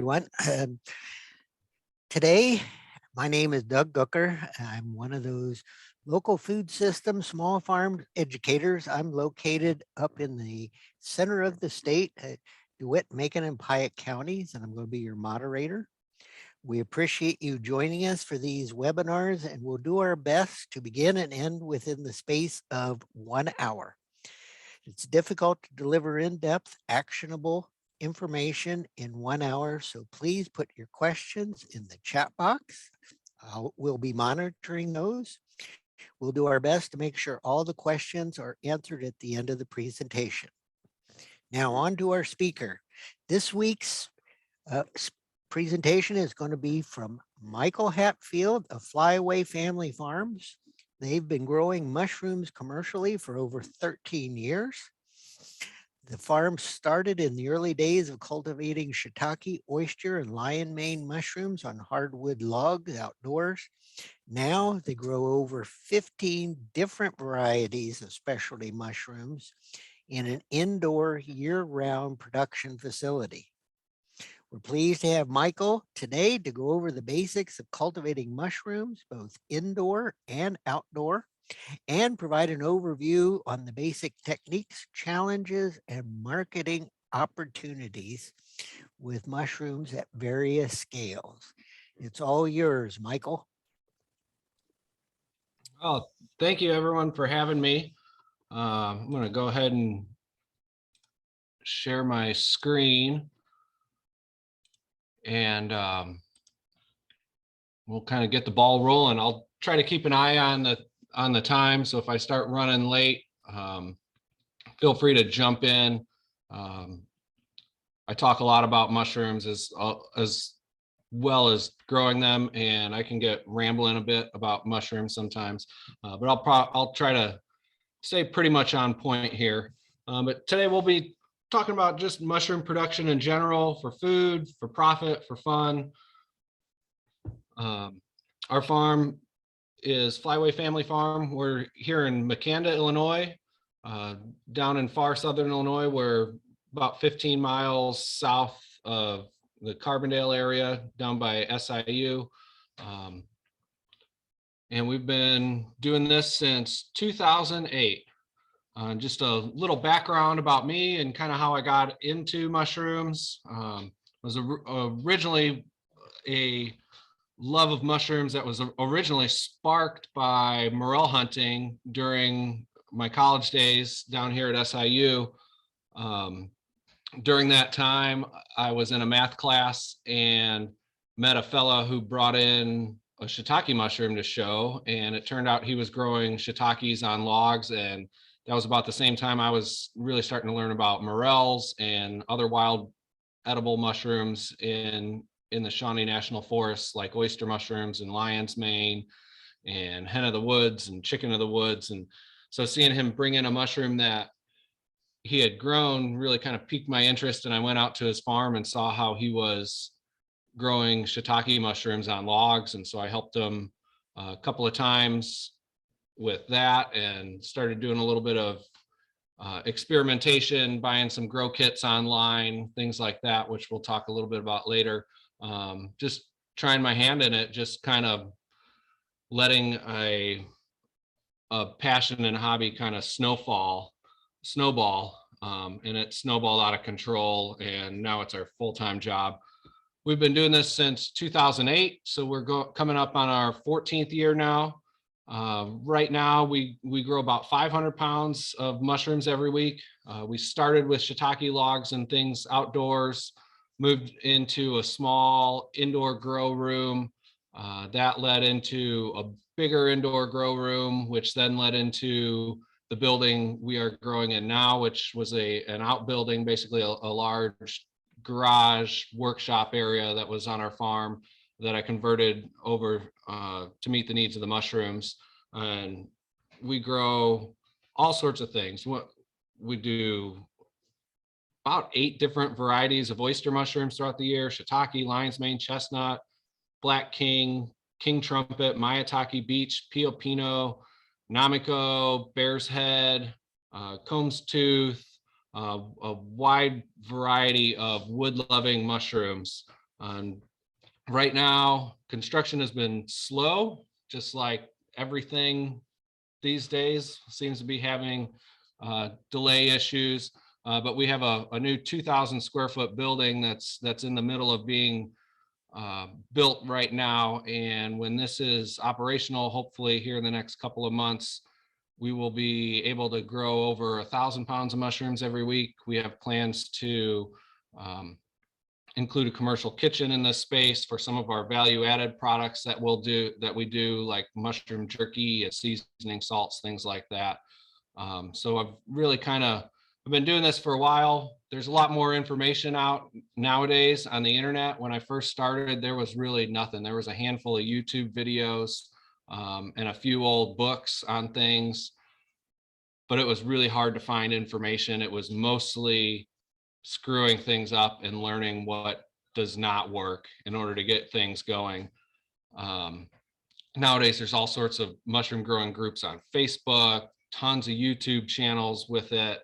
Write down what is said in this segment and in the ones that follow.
Everyone. Today, my name is Doug Gooker. I'm one of those local food system small farm educators. I'm located up in the center of the state at DeWitt, Macon, and Piatt counties, and I'm going to be your moderator. We appreciate you joining us for these webinars, and we'll do our best to begin and end within the space of 1 hour. It's difficult to deliver in-depth, actionable information in 1 hour, so please put your questions in the chat box. We'll be monitoring those. We'll do our best to make sure all the questions are answered at the end of the presentation. Now on to our speaker. This week's presentation is going to be from Michael Hatfield of Flyaway Family Farms. They've been growing mushrooms commercially for over 13 years. The farm started in the early days of cultivating shiitake, oyster, and lion mane mushrooms on hardwood logs outdoors. Now they grow over 15 different varieties of specialty mushrooms in an indoor year-round production facility. We're pleased to have Michael today to go over the basics of cultivating mushrooms, both indoor and outdoor, and provide an overview on the basic techniques, challenges, and marketing opportunities with mushrooms at various scales. It's all yours, Michael. Oh, thank you everyone for having me. I'm going to go ahead and share my screen, and we'll kind of get the ball rolling. I'll try to keep an eye on the time, so if I start running late, feel free to jump in. I talk a lot about mushrooms as well as growing them, and I can get rambling a bit about mushrooms sometimes, but I'll try to stay pretty much on point here. But today we'll be talking about just mushroom production in general, for food, for profit, for fun. Our farm is Flyaway Family Farm. We're here in Makanda, Illinois, down in far southern Illinois. We're about 15 miles south of the Carbondale area, down by SIU. And we've been doing this since 2008. Just a little background about me and kind of how I got into mushrooms. Was originally a love of mushrooms that was originally sparked by morel hunting during my college days down here at SIU. During that time, I was in a math class and met a fellow who brought in a shiitake mushroom to show, and it turned out he was growing shiitakes on logs, and that was about the same time I was really starting to learn about morels and other wild edible mushrooms in the Shawnee National Forest, like oyster mushrooms and lion's mane and hen of the woods and chicken of the woods. And so seeing him bring in a mushroom that he had grown really kind of piqued my interest, and I went out to his farm and saw how he was growing shiitake mushrooms on logs. And so I helped him a couple of times with that and started doing a little bit of experimentation, buying some grow kits online, things like that, which we'll talk a little bit about later. Just trying my hand in it, just kind of letting a passion and hobby kind of snowball, and it snowballed out of control, and now it's our full-time job. We've been doing this since 2008, so we're coming up on our 14th year now. Right now, we grow about 500 pounds of mushrooms every week. We started with shiitake logs and things outdoors, moved into a small indoor grow room. That led into a bigger indoor grow room, which then led into the building we are growing in now, which was an outbuilding, basically a large garage workshop area that was on our farm that I converted over to meet the needs of the mushrooms. And we grow all sorts of things. We do about 8 different varieties of oyster mushrooms throughout the year: shiitake, lion's mane, chestnut, black king, king trumpet, maitake, beech, pio pino, namiko, bear's head, comb's tooth, a wide variety of wood-loving mushrooms. Right now, construction has been slow, just like everything these days seems to be having delay issues. But we have a new 2,000 square foot building that's in the middle of being built right now. And when this is operational, hopefully here in the next couple of months, we will be able to grow over 1,000 pounds of mushrooms every week. We have plans to include a commercial kitchen in this space for some of our value added products that we do, like mushroom jerky and seasoning salts, things like that. So I've been doing this for a while. There's a lot more information out nowadays on the internet. When I first started, there was really nothing. There was a handful of YouTube videos and a few old books on things, but it was really hard to find information. It was mostly screwing things up and learning what does not work in order to get things going. Nowadays, there's all sorts of mushroom growing groups on Facebook, tons of YouTube channels with it.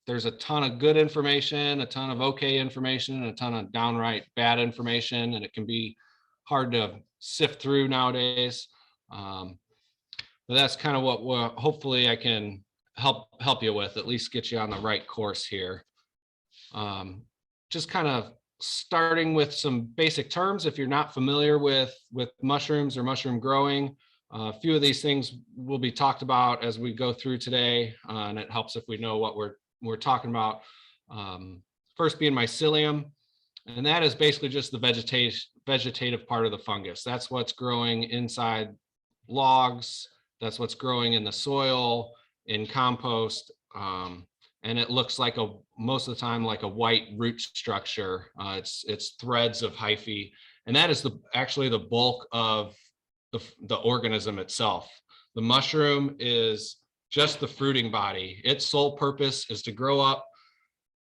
There's a ton of good information, a ton of okay information, and a ton of downright bad information, and it can be hard to sift through nowadays. But that's kind of what hopefully I can help you with, at least get you on the right course here. Just kind of starting with some basic terms. If you're not familiar with mushrooms or mushroom growing, a few of these things will be talked about as we go through today, and it helps if we know what we're talking about. First being mycelium, and that is basically just the vegetative part of the fungus. That's what's growing inside logs. That's what's growing in the soil, in compost. And it looks like most of the time like a white root structure. It's threads of hyphae, and that is actually the bulk of the organism itself. The mushroom is just the fruiting body. Its sole purpose is to grow up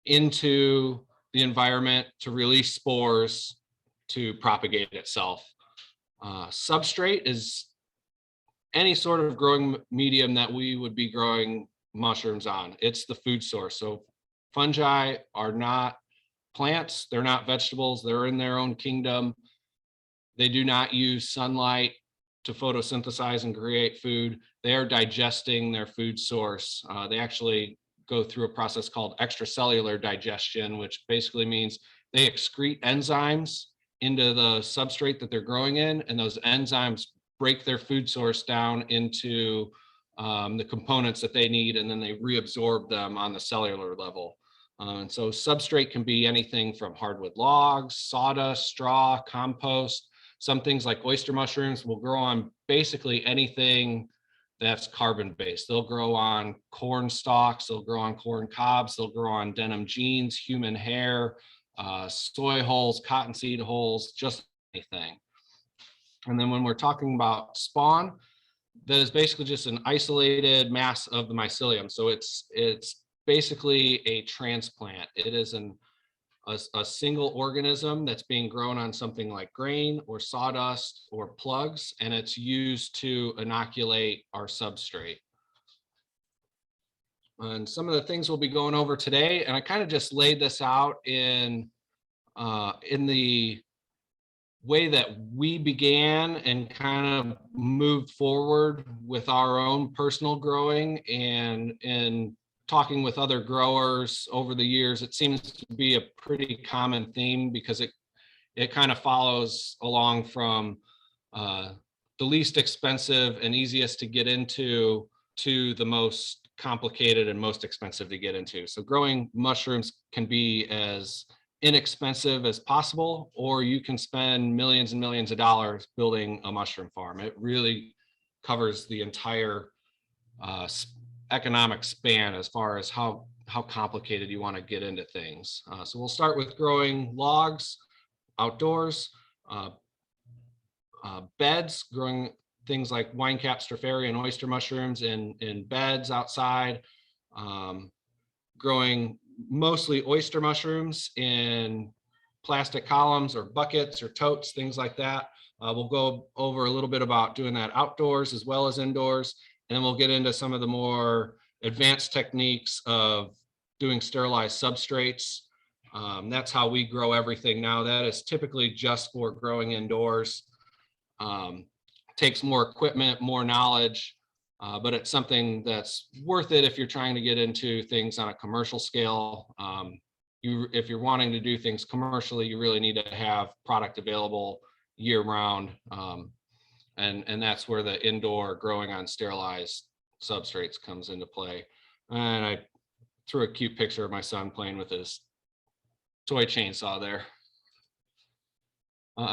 into the environment, to release spores, to propagate itself. Substrate is any sort of growing medium that we would be growing mushrooms on. It's the food source. So fungi are not plants, they're not vegetables, they're in their own kingdom. They do not use sunlight to photosynthesize and create food. They are digesting their food source. They actually go through a process called extracellular digestion, which basically means they excrete enzymes into the substrate that they're growing in, and those enzymes break their food source down into the components that they need, and then they reabsorb them on the cellular level. And so substrate can be anything from hardwood logs, sawdust, straw, compost. Some things like oyster mushrooms will grow on basically anything that's carbon based. They'll grow on corn stalks, they'll grow on corn cobs, they'll grow on denim jeans, human hair, soy hulls, cottonseed hulls, just anything. And then when we're talking about spawn, that is basically just an isolated mass of the mycelium. So it's basically a transplant. It is a single organism that's being grown on something like grain or sawdust or plugs, and it's used to inoculate our substrate. And some of the things we'll be going over today, and I kind of just laid this out in the way that we began and kind of moved forward with our own personal growing, and talking with other growers over the years, it seems to be a pretty common theme, because it kind of follows along from the least expensive and easiest to get into to the most complicated and most expensive to get into. So growing mushrooms can be as inexpensive as possible, or you can spend millions and millions of dollars building a mushroom farm. It really covers the entire economic span as far as how complicated you want to get into things. So we'll start with growing logs outdoors, beds, growing things like Winecap, Stropharia, and oyster mushrooms in beds outside, growing mostly oyster mushrooms in plastic columns or buckets or totes, things like that. We'll go over a little bit about doing that outdoors as well as indoors. And then we'll get into some of the more advanced techniques of doing sterilized substrates. That's how we grow everything now. That is typically just for growing indoors. Takes more equipment, more knowledge, but it's something that's worth it if you're trying to get into things on a commercial scale. If you're wanting to do things commercially, you really need to have product available year round. And that's where the indoor growing on sterilized substrates comes into play. And I threw a cute picture of my son playing with his toy chainsaw there.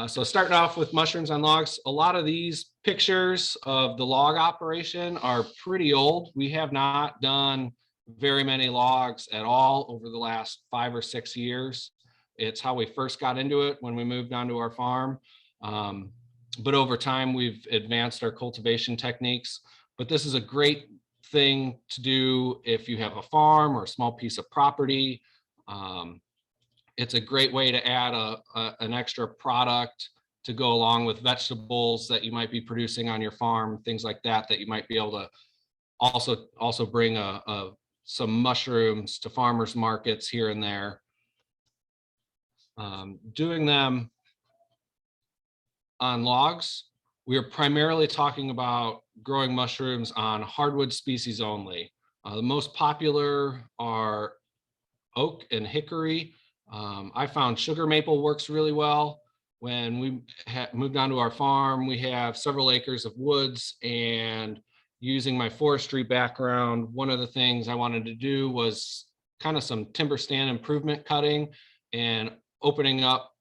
So starting off with mushrooms on logs, a lot of these pictures of the log operation are pretty old. We have not done very many logs at all over the last 5 or 6 years. It's how we first got into it when we moved onto our farm. But over time, we've advanced our cultivation techniques. But this is a great thing to do if you have a farm or a small piece of property. It's a great way to add an extra product to go along with vegetables that you might be producing on your farm, things like that, that you might be able to also bring some mushrooms to farmers markets here and there. Doing them on logs, we are primarily talking about growing mushrooms on hardwood species only. The most popular are oak and hickory. I found sugar maple works really well. When we moved onto our farm, we have several acres of woods, and using my forestry background, one of the things I wanted to do was kind of some timber stand improvement cutting and opening up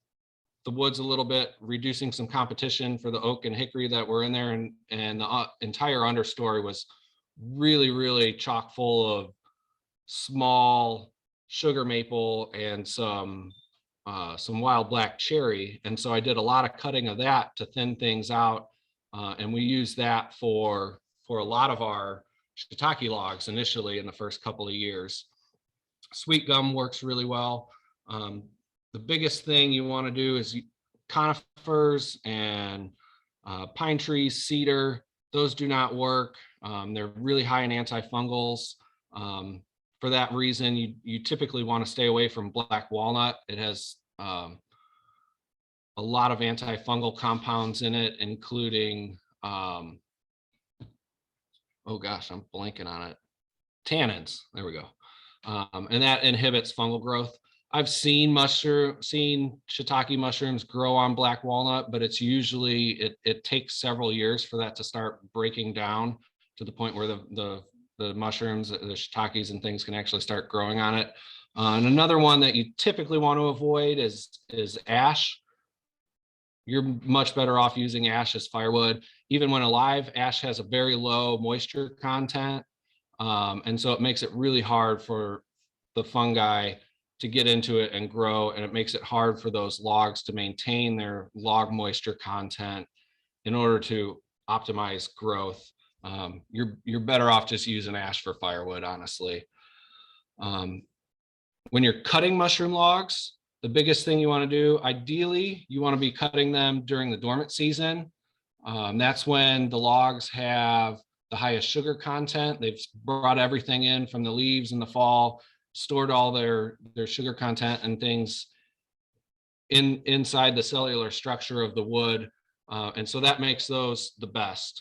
the woods a little bit, reducing some competition for the oak and hickory that were in there. And the entire understory was really, really chock full of small sugar maple and some wild black cherry. And so I did a lot of cutting of that to thin things out. And we used that for a lot of our shiitake logs initially in the first couple of years. Sweet gum works really well. The biggest thing you want to do is conifers and pine trees, cedar. Those do not work. They're really high in antifungals. For that reason, you typically want to stay away from black walnut. It has a lot of antifungal compounds in it, including, oh gosh, I'm blanking on it. Tannins, there we go. And that inhibits fungal growth. I've seen shiitake mushrooms grow on black walnut, but it's usually, it takes several years for that to start breaking down to the point where the mushrooms, the shiitakes and things can actually start growing on it. And another one that you typically want to avoid is ash. You're much better off using ash as firewood. Even when alive, ash has a very low moisture content. And so it makes it really hard for the fungi to get into it and grow. And it makes it hard for those logs to maintain their log moisture content in order to optimize growth. You're better off just using ash for firewood, honestly. When you're cutting mushroom logs, the biggest thing you want to do, ideally, you want to be cutting them during the dormant season. That's when the logs have the highest sugar content. They've brought everything in from the leaves in the fall, stored all their sugar content and things inside the cellular structure of the wood. And so that makes those the best.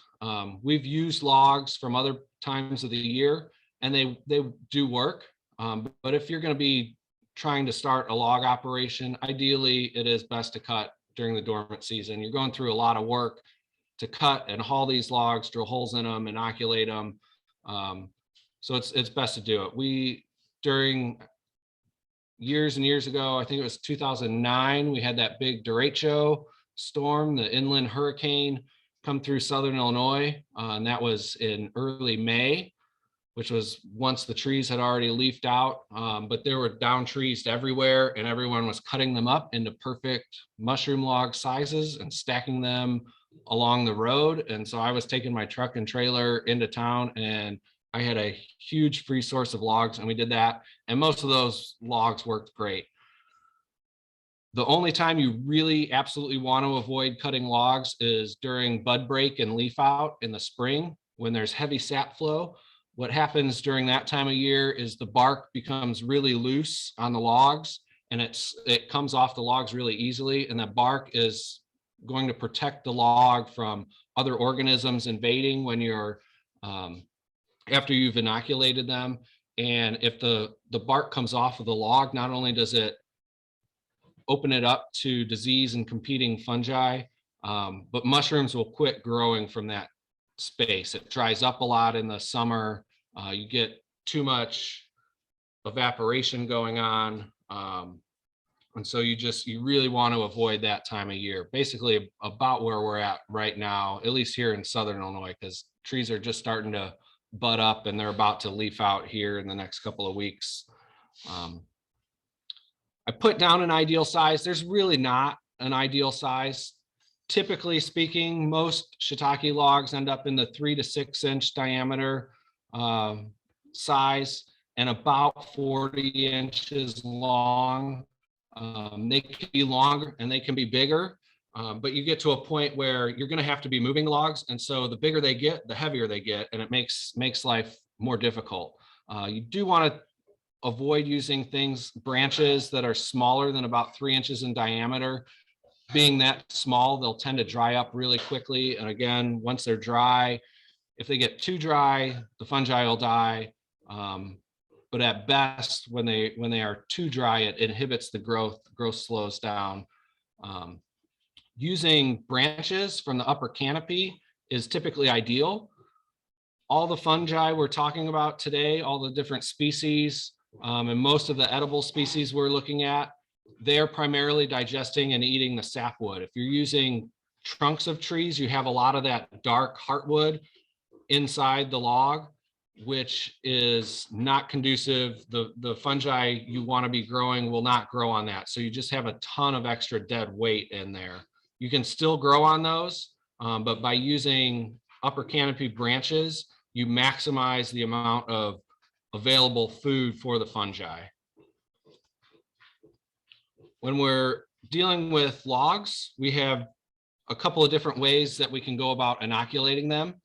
We've used logs from other times of the year, and they do work. But if you're going to be trying to start a log operation, ideally it is best to cut during the dormant season. You're going through a lot of work to cut and haul these logs, drill holes in them, inoculate them. So it's best to do it. During years and years ago, I think it was 2009, we had that big derecho storm, the inland hurricane, come through southern Illinois, and that was in early May, which was once the trees had already leafed out, but there were down trees everywhere, and everyone was cutting them up into perfect mushroom log sizes and stacking them along the road. And so I was taking my truck and trailer into town, and I had a huge free source of logs, and we did that, and most of those logs worked great. The only time you really absolutely want to avoid cutting logs is during bud break and leaf out in the spring when there's heavy sap flow. What happens during that time of year is the bark becomes really loose on the logs, and it comes off the logs really easily, and that bark is going to protect the log from other organisms invading when you're after you've inoculated them. And if the bark comes off of the log, not only does it open it up to disease and competing fungi, but mushrooms will quit growing from that space. It dries up a lot in the summer. You get too much evaporation going on. And so you really want to avoid that time of year, basically about where we're at right now, at least here in Southern Illinois, because trees are just starting to bud up and they're about to leaf out here in the next couple of weeks. I put down an ideal size. There's really not an ideal size. Typically speaking, most shiitake logs end up in the 3 to 6 inch diameter size and about 40 inches long. They can be longer and they can be bigger, but you get to a point where you're going to have to be moving logs. And so the bigger they get, the heavier they get, and it makes life more difficult. You do want to avoid using branches that are smaller than about 3 inches in diameter. Being that small, they'll tend to dry up really quickly. And again, once they're dry, if they get too dry, the fungi will die. But at best, when they are too dry, it inhibits the growth slows down. Using branches from the upper canopy is typically ideal. All the fungi we're talking about today, all the different species, and most of the edible species we're looking at, they're primarily digesting and eating the sapwood. If you're using trunks of trees, you have a lot of that dark heartwood inside the log, which is not conducive. The fungi you want to be growing will not grow on that. So you just have a ton of extra dead weight in there. You can still grow on those, but by using upper canopy branches, you maximize the amount of available food for the fungi. When we're dealing with logs, we have a couple of different ways that we can go about inoculating them.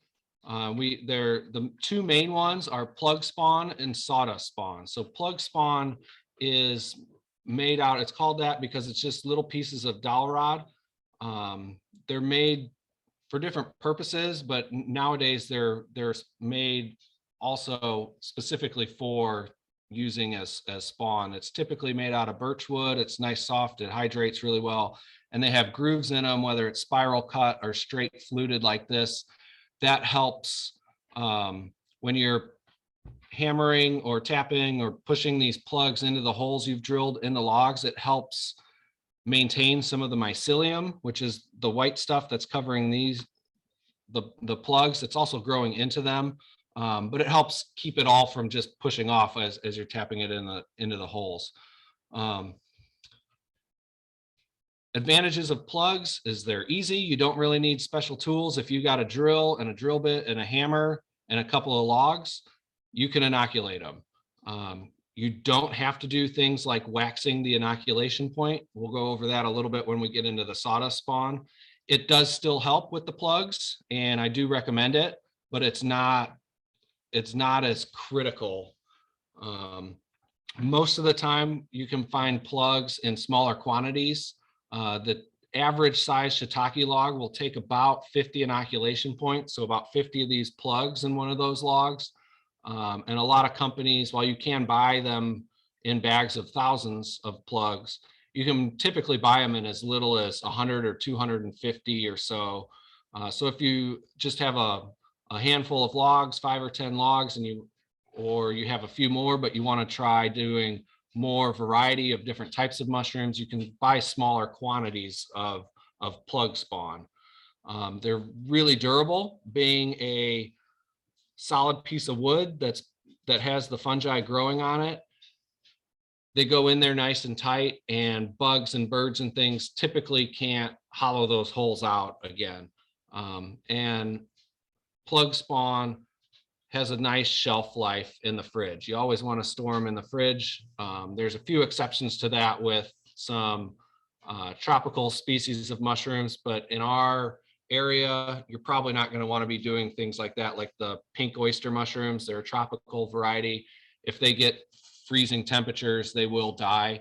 The two main ones are plug spawn and sawdust spawn. So plug spawn is made out, it's called that because it's just little pieces of dowel rod. They're made for different purposes, but nowadays they're made also specifically for using as spawn. It's typically made out of birch wood. It's nice, soft, it hydrates really well. And they have grooves in them, whether it's spiral cut or straight fluted like this. That helps when you're hammering or tapping or pushing these plugs into the holes you've drilled in the logs. It helps maintain some of the mycelium, which is the white stuff that's covering the plugs. It's also growing into them, but it helps keep it all from just pushing off as you're tapping it into the holes. Advantages of plugs is they're easy. You don't really need special tools. If you got a drill and a drill bit and a hammer and a couple of logs, you can inoculate them. You don't have to do things like waxing the inoculation point. We'll go over that a little bit when we get into the sawdust spawn. It does still help with the plugs, and I do recommend it, but it's not as critical. Most of the time you can find plugs in smaller quantities. The average size shiitake log will take about 50 inoculation points, so about 50 of these plugs in one of those logs. And a lot of companies, while you can buy them in bags of thousands of plugs, you can typically buy them in as little as 100 or 250 or so. So if you just have a handful of logs, 5 or 10 logs, and you have a few more, but you want to try doing more variety of different types of mushrooms, you can buy smaller quantities of plug spawn. They're really durable, being a solid piece of wood that has the fungi growing on it. They go in there nice and tight, and bugs and birds and things typically can't hollow those holes out again. And plug spawn has a nice shelf life in the fridge. You always want to store them in the fridge. There's a few exceptions to that with some tropical species of mushrooms, but in our area, you're probably not going to want to be doing things like that, like the pink oyster mushrooms. They're a tropical variety. If they get freezing temperatures, they will die.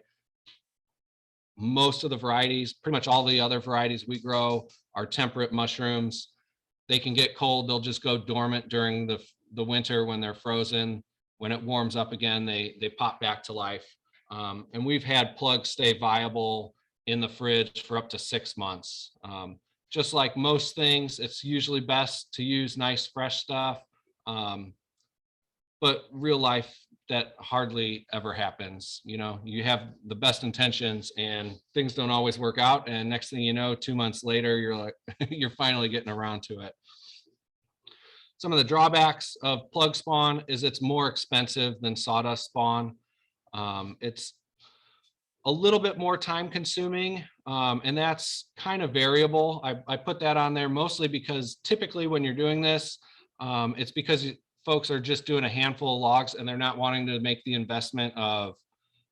most of the varieties, pretty much all the other varieties we grow are temperate mushrooms. They can get cold, they'll just go dormant during the winter when they're frozen. When it warms up again, they pop back to life. And we've had plugs stay viable in the fridge for up to 6 months. Just like most things, it's usually best to use nice fresh stuff. But real life, that hardly ever happens. You know, you have the best intentions and things don't always work out. And next thing you know, 2 months later, you're like, you're finally getting around to it. Some of the drawbacks of plug spawn is it's more expensive than sawdust spawn. It's a little bit more time consuming, and that's kind of variable. I put that on there mostly because typically when you're doing this, it's because folks are just doing a handful of logs and they're not wanting to make the investment of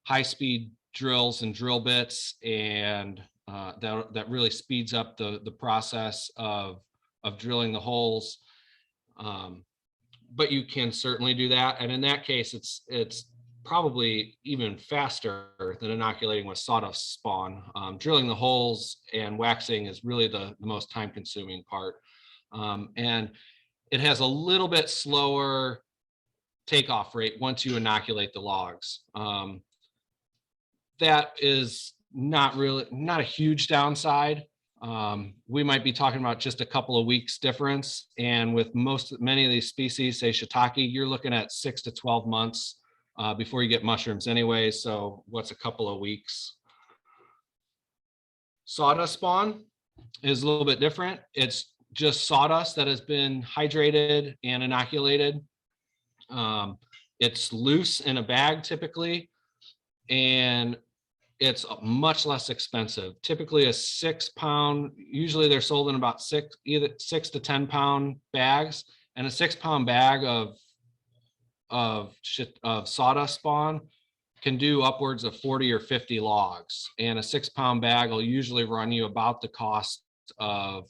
high-speed drills and drill bits, and that really speeds up the process of drilling the holes. But you can certainly do that, and in that case, it's probably even faster than inoculating with sawdust spawn. Drilling the holes and waxing is really the most time-consuming part, and it has a little bit slower takeoff rate once you inoculate the logs. That is not a huge downside. We might be talking about just a couple of weeks difference, and with many of these species, say shiitake, you're looking at 6 to 12 months before you get mushrooms anyway. So what's a couple of weeks? Sawdust spawn is a little bit different. It's just sawdust that has been hydrated and inoculated. It's loose in a bag typically, and it's much less expensive. Typically a 6 pound, usually they're sold in about either 6 to 10 pound bags, and a 6 pound bag of sawdust spawn can do upwards of 40 or 50 logs. And a 6 pound bag will usually run you about the cost of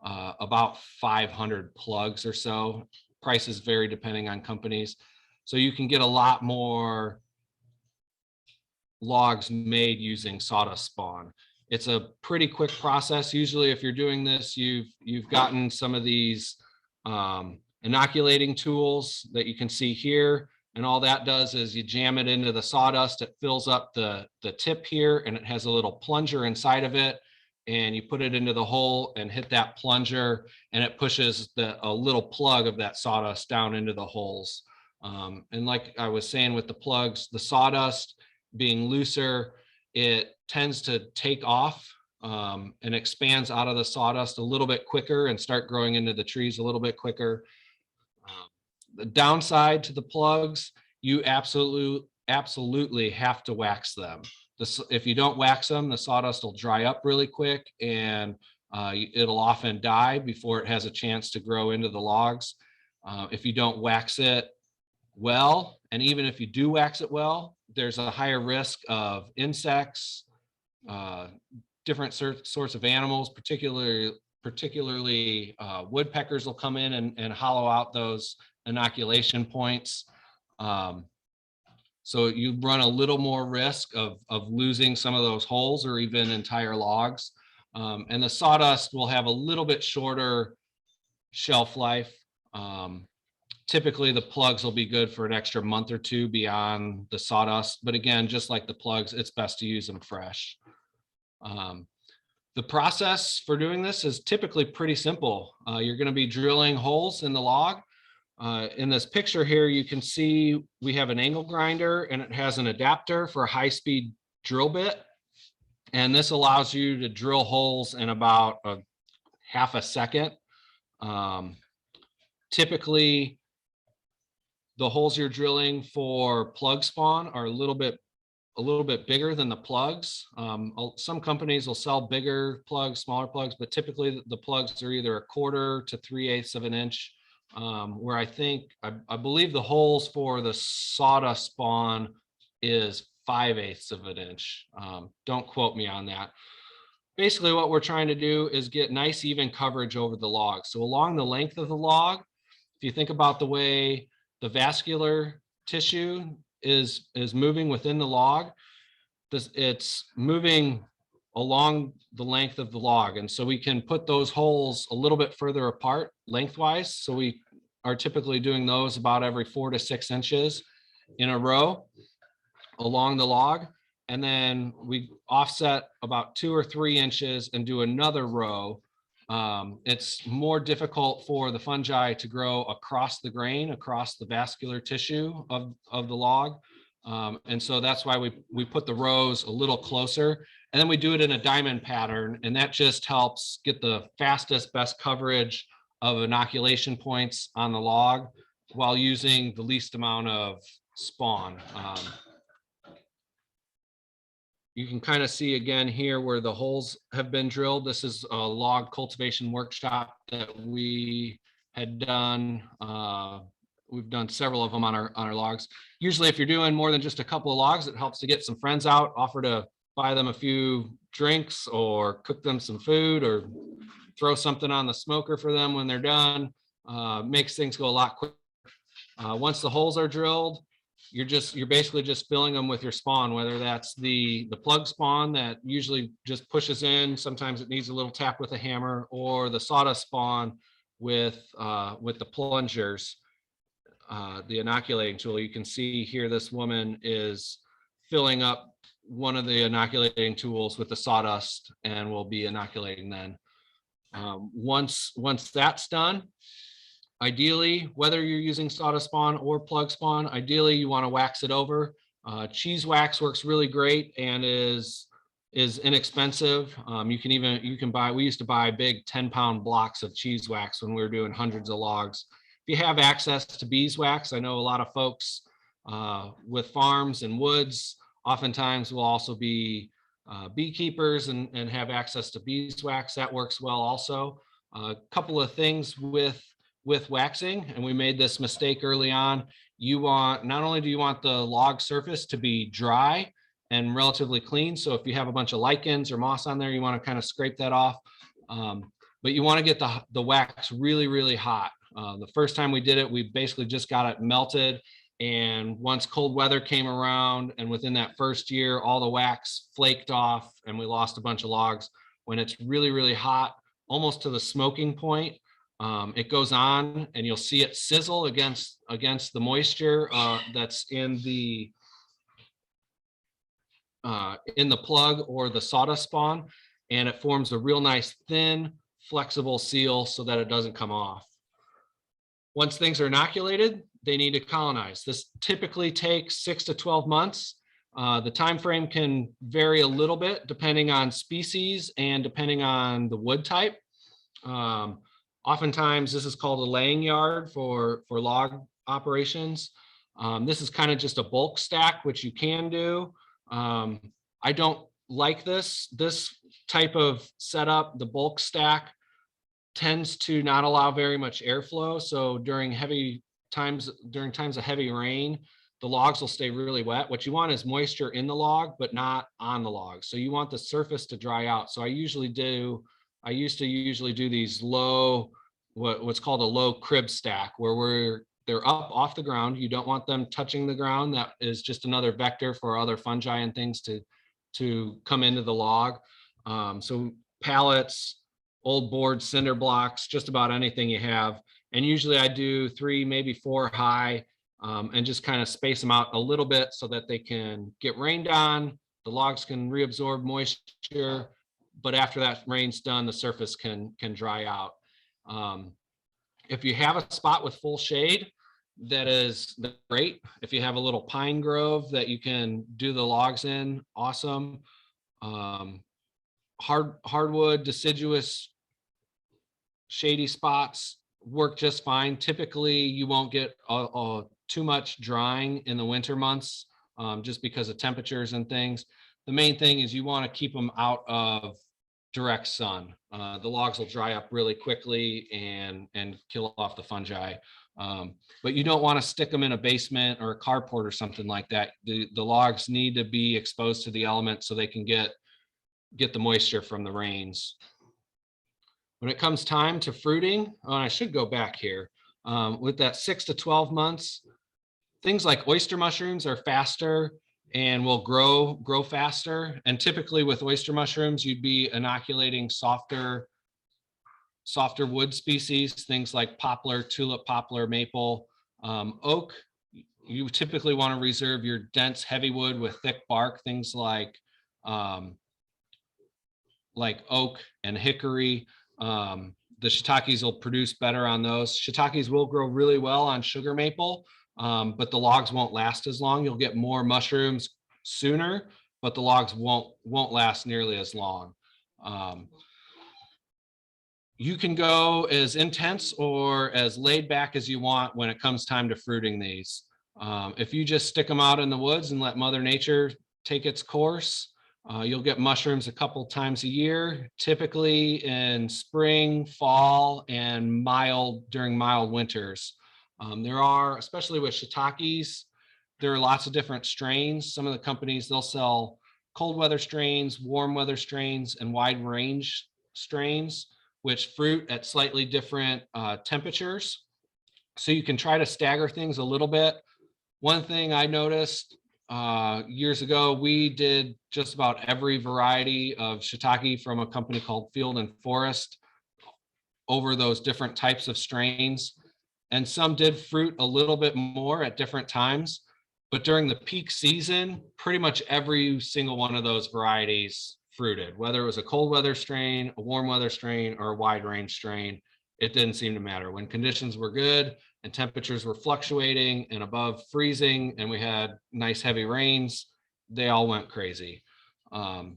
about 500 plugs or so. Prices vary depending on companies. So you can get a lot more logs made using sawdust spawn. It's a pretty quick process. Usually if you're doing this, you've gotten some of these inoculating tools that you can see here, and all that does is you jam it into the sawdust. It fills up the tip here, and it has a little plunger inside of it, and you put it into the hole and hit that plunger, and it pushes a little plug of that sawdust down into the holes. And like I was saying with the plugs, the sawdust being looser, it tends to take off and expands out of the sawdust a little bit quicker and start growing into the trees a little bit quicker. The downside to the plugs, you absolutely have to wax them. If you don't wax them, the sawdust will dry up really quick, and it'll often die before it has a chance to grow into the logs. If you don't wax it well, and even if you do wax it well, there's a higher risk of insects, different sorts of animals, particularly woodpeckers will come in and hollow out those inoculation points. So you run a little more risk of losing some of those holes or even entire logs. And the sawdust will have a little bit shorter shelf life. Typically the plugs will be good for an extra month or two beyond the sawdust. But again, just like the plugs, it's best to use them fresh. The process for doing this is typically pretty simple. You're going to be drilling holes in the log. In this picture here, you can see we have an angle grinder, and it has an adapter for a high-speed drill bit. And this allows you to drill holes in about a half a second. Typically, the holes you're drilling for plug spawn are a little bit bigger than the plugs. Some companies will sell bigger plugs, smaller plugs, but typically the plugs are either 1/4 to 3/8 of an inch. Where I believe the holes for the sawdust spawn is 5/8 of an inch. Don't quote me on that. Basically what we're trying to do is get nice even coverage over the log. So along the length of the log, if you think about the way the vascular tissue is moving within the log, it's moving along the length of the log. And so we can put those holes a little bit further apart lengthwise. So we are typically doing those about every 4 to 6 inches in a row along the log. And then we offset about 2 or 3 inches and do another row. It's more difficult for the fungi to grow across the grain, across the vascular tissue of the log. And so that's why we put the rows a little closer, and then we do it in a diamond pattern, and that just helps get the fastest, best coverage of inoculation points on the log while using the least amount of spawn. You can kind of see again here where the holes have been drilled. This is a log cultivation workshop that we had done. We've done several of them on our logs. Usually if you're doing more than just a couple of logs, it helps to get some friends out, offer to buy them a few drinks or cook them some food or throw something on the smoker for them when they're done. Makes things go a lot quicker. Once the holes are drilled, you're basically just filling them with your spawn, whether that's the plug spawn that usually just pushes in. Sometimes it needs a little tap with a hammer, or the sawdust spawn with the plungers, the inoculating tool. You can see here this woman is filling up one of the inoculating tools with the sawdust, and we'll be inoculating then. Once that's done, ideally, whether you're using sawdust spawn or plug spawn, ideally you want to wax it over. Cheese wax works really great and is inexpensive. You can buy, we used to buy big 10-pound blocks of cheese wax when we were doing hundreds of logs. If you have access to beeswax, I know a lot of folks with farms and woods oftentimes will also be beekeepers and have access to beeswax. That works well also. A couple of things with waxing, and we made this mistake early on. Not only do you want the log surface to be dry and relatively clean, so if you have a bunch of lichens or moss on there, you want to kind of scrape that off, but you want to get the wax really, really hot. The first time we did it, we basically just got it melted, and once cold weather came around, and within that first year, all the wax flaked off and we lost a bunch of logs. When it's really, really hot, almost to the smoking point, it goes on, and you'll see it sizzle against the moisture that's in the plug or the sawdust spawn, and it forms a real nice thin, flexible seal so that it doesn't come off. Once things are inoculated, they need to colonize. This typically takes 6 to 12 months. The time frame can vary a little bit depending on species and depending on the wood type. Oftentimes, this is called a laying yard for log operations. This is kind of just a bulk stack, which you can do. I don't like this type of setup. The bulk stack tends to not allow very much airflow. So during times of heavy rain, the logs will stay really wet. What you want is moisture in the log, but not on the log. So you want the surface to dry out. So I used to usually do these low, what's called a low crib stack, where they're up off the ground. You don't want them touching the ground. That is just another vector for other fungi and things to come into the log. So pallets, old boards, cinder blocks, just about anything you have. And usually I do 3, maybe 4 high, and just kind of space them out a little bit so that they can get rained on. The logs can reabsorb moisture, but after that rain's done, the surface can dry out. If you have a spot with full shade, that is great. If you have a little pine grove that you can do the logs in, awesome. Hardwood, deciduous, shady spots work just fine. Typically, you won't get too much drying in the winter months, just because of temperatures and things. The main thing is you want to keep them out of direct sun. The logs will dry up really quickly and kill off the fungi. But you don't want to stick them in a basement or a carport or something like that. The logs need to be exposed to the elements so they can get the moisture from the rains. When it comes time to fruiting, I should go back here. With that 6 to 12 months, things like oyster mushrooms are faster and will grow faster. And typically with oyster mushrooms, you'd be inoculating softer wood species, things like poplar, tulip poplar, maple, oak. You typically want to reserve your dense heavy wood with thick bark, things like oak and hickory. The shiitakes will produce better on those. Shiitakes will grow really well on sugar maple, but the logs won't last as long. You'll get more mushrooms sooner, but the logs won't last nearly as long. You can go as intense or as laid back as you want when it comes time to fruiting these. If you just stick them out in the woods and let Mother Nature take its course, you'll get mushrooms a couple times a year, typically in spring, fall, and during mild winters. There are, especially with shiitakes, there are lots of different strains. Some of the companies, they'll sell cold weather strains, warm weather strains, and wide range strains, which fruit at slightly different temperatures. So you can try to stagger things a little bit. One thing I noticed years ago, we did just about every variety of shiitake from a company called Field and Forest over those different types of strains. And some did fruit a little bit more at different times. But during the peak season, pretty much every single one of those varieties fruited, whether it was a cold weather strain, a warm weather strain, or a wide range strain. It didn't seem to matter. When conditions were good and temperatures were fluctuating and above freezing and we had nice heavy rains, they all went crazy. By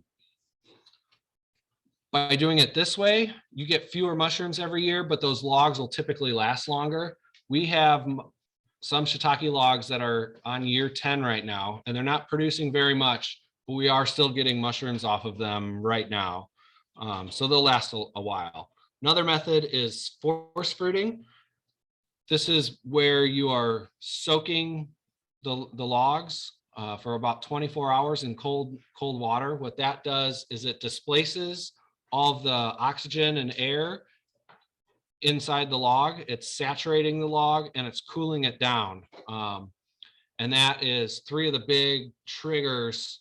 doing it this way, you get fewer mushrooms every year, but those logs will typically last longer. We have some shiitake logs that are on year 10 right now, and they're not producing very much, but we are still getting mushrooms off of them right now. So they'll last a while. Another method is force fruiting. This is where you are soaking the logs for about 24 hours in cold water. What that does is it displaces all of the oxygen and air inside the log. It's saturating the log and it's cooling it down. And that is 3 of the big triggers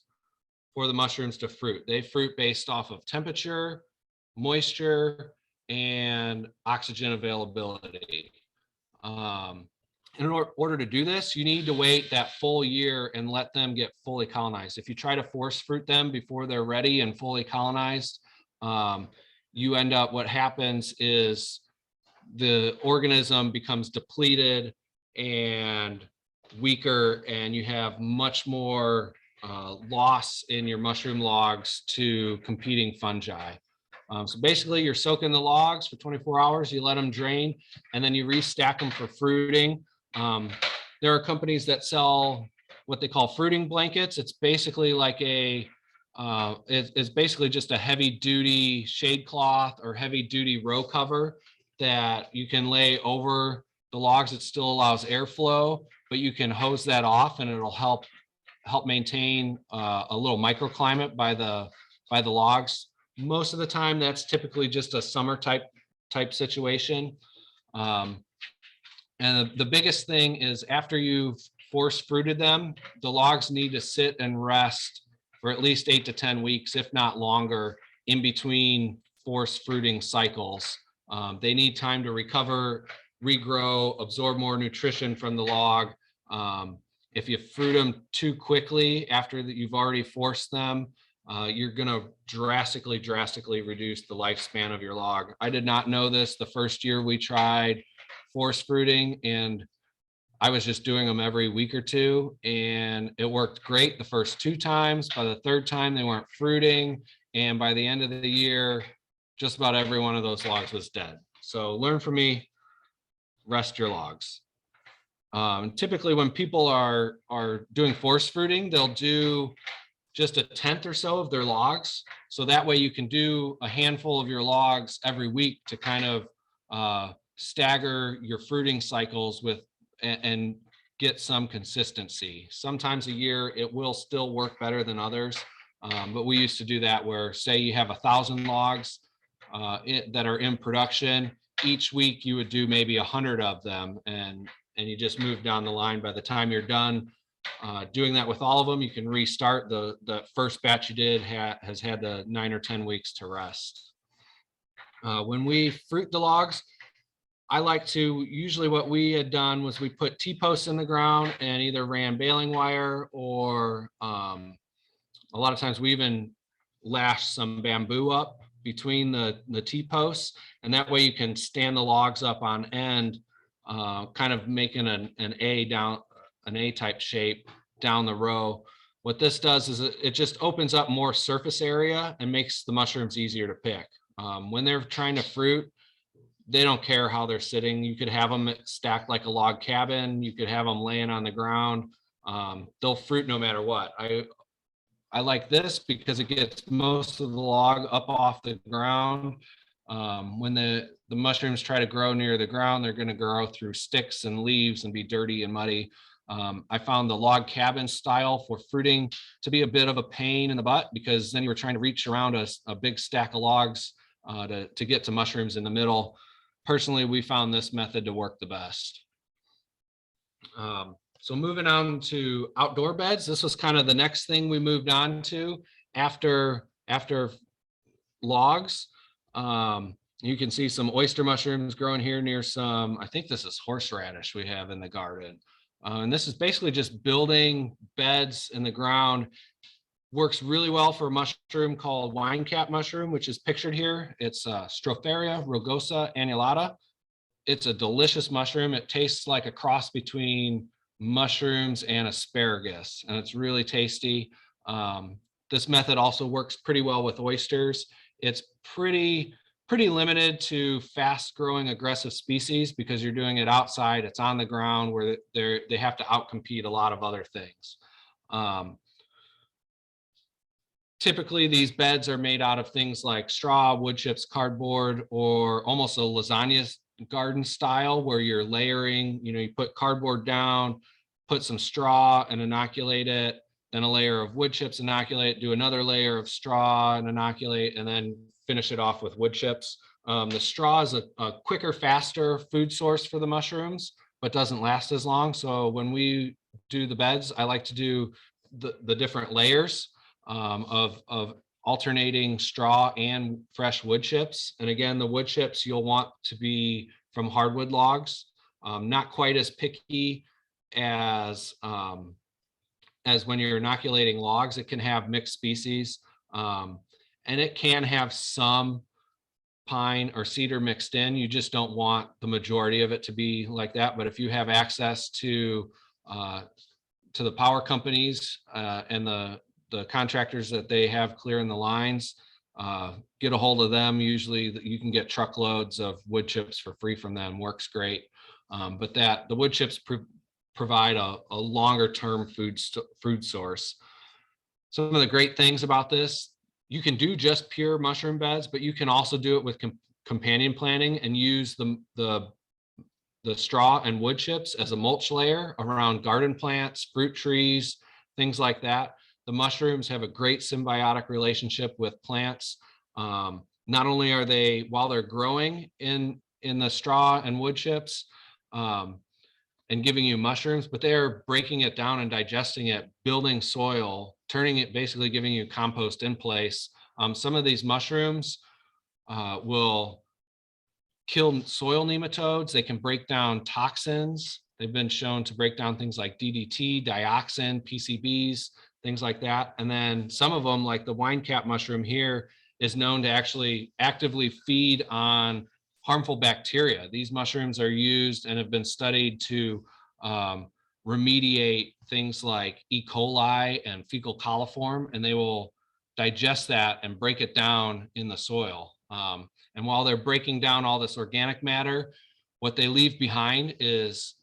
for the mushrooms to fruit. They fruit based off of temperature, moisture, and oxygen availability. In order to do this, you need to wait that full year and let them get fully colonized. If you try to force fruit them before they're ready and fully colonized, you end up, what happens is the organism becomes depleted and weaker, and you have much more loss in your mushroom logs to competing fungi. So basically you're soaking the logs for 24 hours, you let them drain, and then you restack them for fruiting. There are companies that sell what they call fruiting blankets. It's basically like it's basically just a heavy duty shade cloth or heavy duty row cover that you can lay over the logs. It still allows airflow, but you can hose that off and it'll help maintain a little microclimate by the logs. Most of the time, that's typically just a summer type situation. And the biggest thing is after you've force fruited them, the logs need to sit and rest for at least 8 to 10 weeks, if not longer, in between force fruiting cycles. They need time to recover, regrow, absorb more nutrition from the log. If you fruit them too quickly after that you've already forced them, you're going to drastically reduce the lifespan of your log. I did not know this the first year we tried force fruiting, and I was just doing them every week or two, and it worked great the first 2 times. By the 3rd time, they weren't fruiting, and by the end of the year, just about every one of those logs was dead. So learn from me, rest your logs. Typically when people are doing force fruiting, they'll do just 1/10 or so of their logs. So that way you can do a handful of your logs every week to kind of stagger your fruiting cycles with and get some consistency. Sometimes a year it will still work better than others. But we used to do that where, say you have 1,000 logs that are in production, each week you would do maybe 100 of them, and you just move down the line. By the time you're done doing that with all of them, you can restart. The first batch you did has had the 9 or 10 weeks to rest. When we fruit the logs, I like to, usually what we had done was we put T-posts in the ground and either ran baling wire, or a lot of times we even lashed some bamboo up between the T-posts, and that way you can stand the logs up on end, kind of making an A type shape down the row. What this does is it just opens up more surface area and makes the mushrooms easier to pick. When they're trying to fruit, they don't care how they're sitting. You could have them stacked like a log cabin. You could have them laying on the ground. They'll fruit no matter what. I like this because it gets most of the log up off the ground. When the mushrooms try to grow near the ground, they're going to grow through sticks and leaves and be dirty and muddy. I found the log cabin style for fruiting to be a bit of a pain in the butt, because then you were trying to reach around a big stack of logs to get to mushrooms in the middle. Personally, we found this method to work the best. So moving on to outdoor beds, this was kind of the next thing we moved on to after logs. You can see some oyster mushrooms growing here near some, I think this is horseradish we have in the garden. And this is basically just building beds in the ground. Works really well for a mushroom called winecap mushroom, which is pictured here. It's Stropharia rugosa annulata. It's a delicious mushroom. It tastes like a cross between mushrooms and asparagus, and it's really tasty. This method also works pretty well with oysters. It's pretty limited to fast growing aggressive species because you're doing it outside. It's on the ground where they have to outcompete a lot of other things. Typically, these beds are made out of things like straw, wood chips, cardboard, or almost a lasagna garden style where you're layering, you put cardboard down, put some straw and inoculate it, then a layer of wood chips, inoculate, do another layer of straw and inoculate, and then finish it off with wood chips. The straw is a quicker, faster food source for the mushrooms, but doesn't last as long. So when we do the beds, I like to do the different layers of alternating straw and fresh wood chips. And again, the wood chips you'll want to be from hardwood logs, not quite as picky as when you're inoculating logs. It can have mixed species, and it can have some pine or cedar mixed in. You just don't want the majority of it to be like that. But if you have access to the power companies and the contractors that they have clearing the lines, get a hold of them. Usually you can get truckloads of wood chips for free from them. Works great. But the wood chips provide a longer term food source. Some of the great things about this, you can do just pure mushroom beds, but you can also do it with companion planting and use the straw and wood chips as a mulch layer around garden plants, fruit trees, things like that. The mushrooms have a great symbiotic relationship with plants. Not only are they, while they're growing in the straw and wood chips and giving you mushrooms, but they're breaking it down and digesting it, building soil, turning it, basically giving you compost in place. Some of these mushrooms will kill soil nematodes. They can break down toxins. They've been shown to break down things like DDT, dioxin, PCBs, things like that. And then some of them, like the winecap mushroom here, is known to actually actively feed on harmful bacteria. These mushrooms are used and have been studied to remediate things like E. coli and fecal coliform, and they will digest that and break it down in the soil. And while they're breaking down all this organic matter, what they leave behind is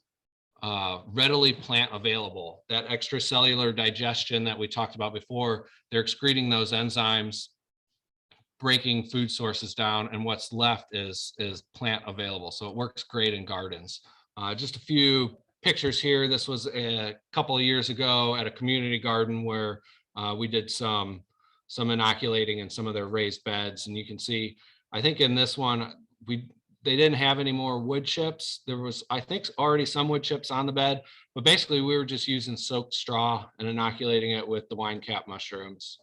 readily plant available. That extracellular digestion that we talked about before, they're excreting those enzymes, breaking food sources down, and what's left is plant available. So it works great in gardens. Just a few pictures here. This was a couple of years ago at a community garden where we did some inoculating in some of their raised beds. And you can see, I think in this one, they didn't have any more wood chips. There was, I think, already some wood chips on the bed, but basically we were just using soaked straw and inoculating it with the Winecap mushrooms.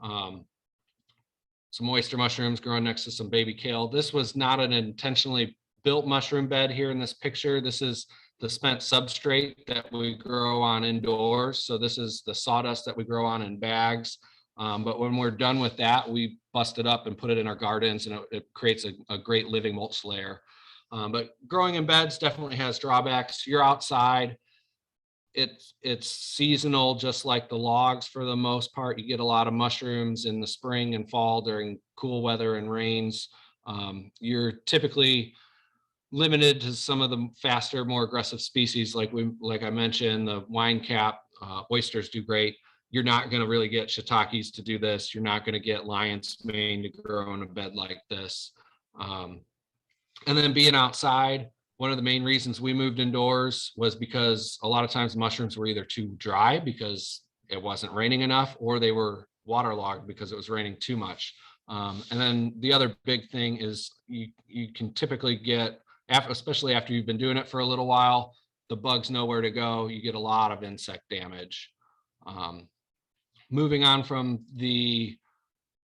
Some oyster mushrooms growing next to some baby kale. This was not an intentionally built mushroom bed here in this picture. This is the spent substrate that we grow on indoors. So this is the sawdust that we grow on in bags. But when we're done with that, we bust it up and put it in our gardens, and it creates a great living mulch layer. But growing in beds definitely has drawbacks. You're outside. It's seasonal, just like the logs for the most part. You get a lot of mushrooms in the spring and fall during cool weather and rains. You're typically limited to some of the faster, more aggressive species, like I mentioned, the Winecap. Oysters do great. You're not going to really get shiitakes to do this. You're not going to get lion's mane to grow in a bed like this. And then being outside, one of the main reasons we moved indoors was because a lot of times mushrooms were either too dry because it wasn't raining enough, or they were waterlogged because it was raining too much. And then the other big thing is you can typically get, especially after you've been doing it for a little while, the bugs know where to go. You get a lot of insect damage. Moving on from the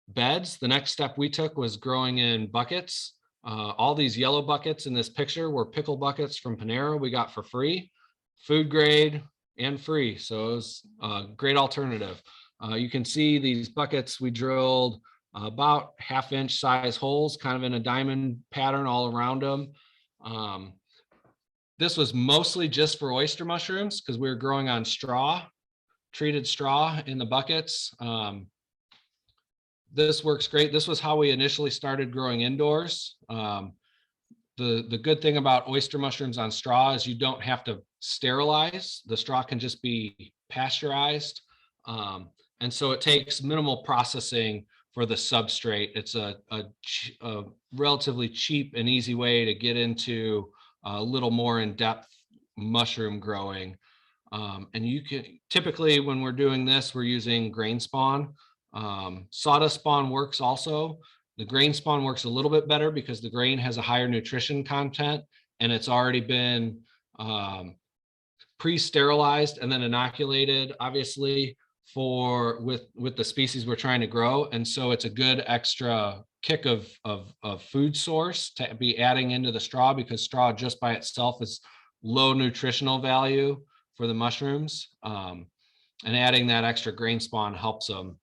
beds, the next step we took was growing in buckets. All these yellow buckets in this picture were pickle buckets from Panera we got for free, food grade and free. So it was a great alternative. You can see these buckets we drilled about 1/2-inch size holes, kind of in a diamond pattern all around them. This was mostly just for oyster mushrooms because we were growing on straw, treated straw in the buckets. This works great. This was how we initially started growing indoors. The good thing about oyster mushrooms on straw is you don't have to sterilize. The straw can just be pasteurized. And so it takes minimal processing for the substrate. It's a relatively cheap and easy way to get into a little more in-depth mushroom growing. And you can typically, when we're doing this, we're using grain spawn. Sawdust spawn works also. The grain spawn works a little bit better because the grain has a higher nutrition content and it's already been pre-sterilized and then inoculated, obviously, with the species we're trying to grow. And so it's a good extra kick of food source to be adding into the straw, because straw just by itself is low nutritional value for the mushrooms. And adding that extra grain spawn helps them.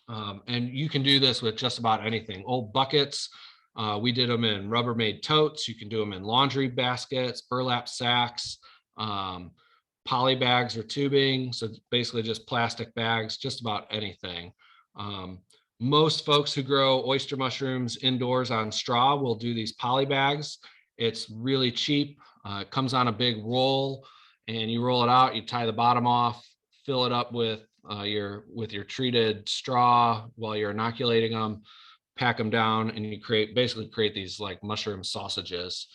And you can do this with just about anything. Old buckets, we did them in Rubbermaid totes. You can do them in laundry baskets, burlap sacks, poly bags or tubing. So basically just plastic bags, just about anything. Most folks who grow oyster mushrooms indoors on straw will do these poly bags. It's really cheap. It comes on a big roll, and you roll it out, you tie the bottom off, fill it up with your treated straw while you're inoculating them, pack them down, and you basically create these like mushroom sausages.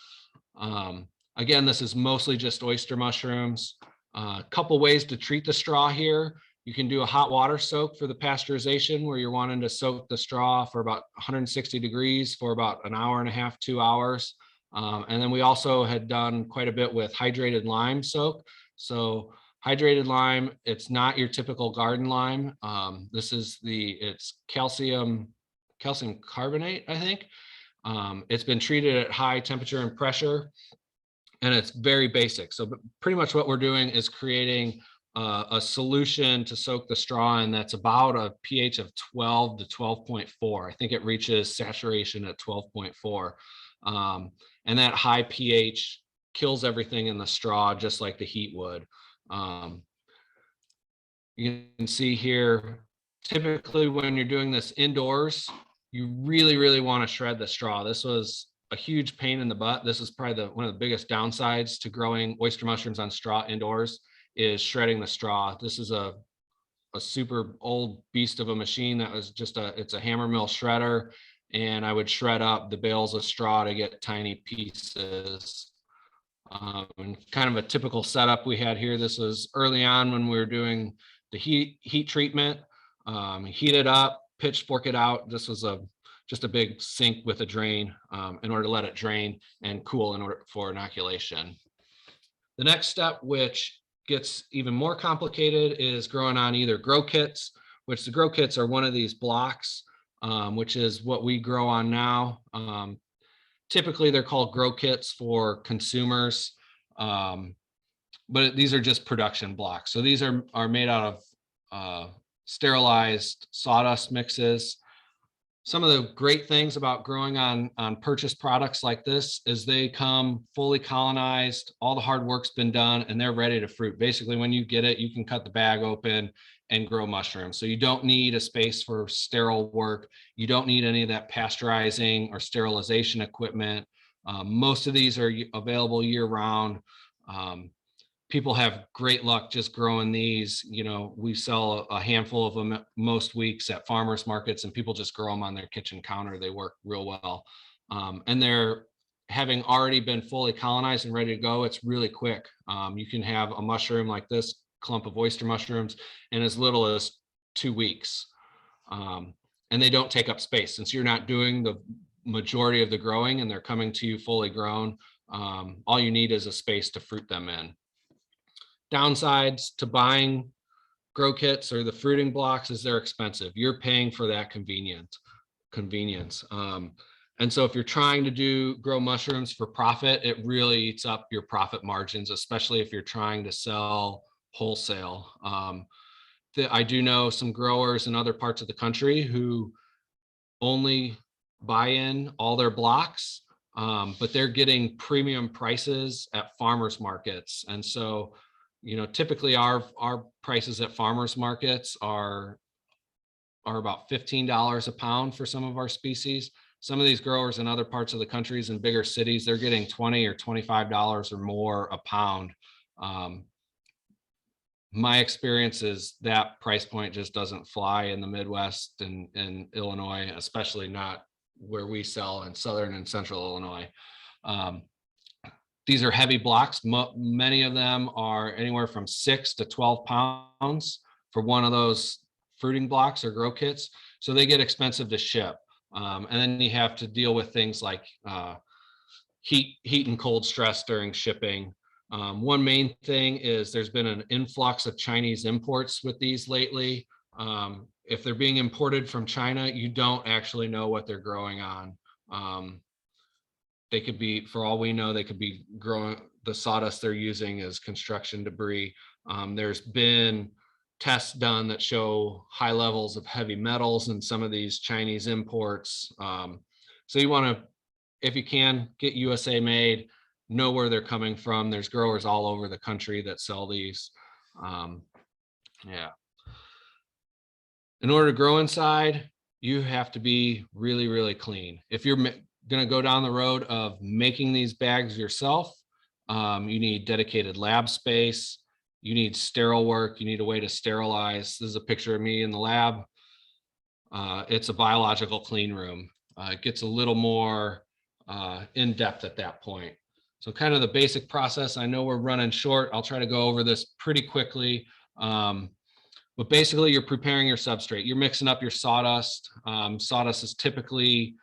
Again, this is mostly just oyster mushrooms. A couple ways to treat the straw here. You can do a hot water soak for the pasteurization, where you're wanting to soak the straw for about 160 degrees for about an hour and a half, 2 hours. And then we also had done quite a bit with hydrated lime soak. So hydrated lime, it's not your typical garden lime. It's calcium carbonate, I think. It's been treated at high temperature and pressure, and it's very basic. So pretty much what we're doing is creating a solution to soak the straw in that's about a pH of 12 to 12.4. I think it reaches saturation at 12.4. And that high pH kills everything in the straw, just like the heat would. You can see here, typically when you're doing this indoors, you really, really want to shred the straw. This was a huge pain in the butt. This is probably one of the biggest downsides to growing oyster mushrooms on straw indoors, is shredding the straw. This is a super old beast of a machine that was it's a hammer mill shredder, and I would shred up the bales of straw to get tiny pieces. And kind of a typical setup we had here. This was early on when we were doing the heat treatment. Heat it up, pitchfork it out. This was just a big sink with a drain in order to let it drain and cool in order for inoculation. The next step, which gets even more complicated, is growing on either grow kits, which the grow kits are one of these blocks, which is what we grow on now. Typically, they're called grow kits for consumers, but these are just production blocks. So these are made out of sterilized sawdust mixes. Some of the great things about growing on purchased products like this is they come fully colonized, all the hard work's been done, and they're ready to fruit. Basically, when you get it, you can cut the bag open and grow mushrooms. So you don't need a space for sterile work. You don't need any of that pasteurizing or sterilization equipment. Most of these are available year round. People have great luck just growing these. You know, we sell a handful of them most weeks at farmers markets, and people just grow them on their kitchen counter. They work real well. And they're having already been fully colonized and ready to go. It's really quick. You can have a mushroom like this clump of oyster mushrooms in as little as 2 weeks. And they don't take up space since you're not doing the majority of the growing and they're coming to you fully grown. All you need is a space to fruit them in. Downsides to buying grow kits or the fruiting blocks is they're expensive. You're paying for that convenience. And so if you're trying to grow mushrooms for profit, it really eats up your profit margins, especially if you're trying to sell wholesale. I do know some growers in other parts of the country who only buy in all their blocks, but they're getting premium prices at farmers markets. And so, you know, typically our prices at farmers markets are about $15 a pound for some of our species. Some of these growers in other parts of the countries and bigger cities, they're getting $20 or $25 or more a pound. My experience is that price point just doesn't fly in the Midwest and in Illinois, especially not where we sell in Southern and Central Illinois. These are heavy blocks. Many of them are anywhere from 6 to 12 pounds for one of those fruiting blocks or grow kits. So they get expensive to ship. And then you have to deal with things like heat and cold stress during shipping. One main thing is there's been an influx of Chinese imports with these lately. If they're being imported from China, you don't actually know what they're growing on. They could be, for all we know, they could be growing, the sawdust they're using is construction debris. There's been tests done that show high levels of heavy metals in some of these Chinese imports. So you want to, if you can, get USA made, know where they're coming from. There's growers all over the country that sell these. Yeah. In order to grow inside, you have to be really, really clean. If you're going to go down the road of making these bags yourself, you need dedicated lab space. You need sterile work. You need a way to sterilize. This is a picture of me in the lab. It's a biological clean room. It gets a little more in depth at that point. So kind of the basic process. I know we're running short. I'll try to go over this pretty quickly. But basically, you're preparing your substrate. You're mixing up your sawdust. Sawdust is typically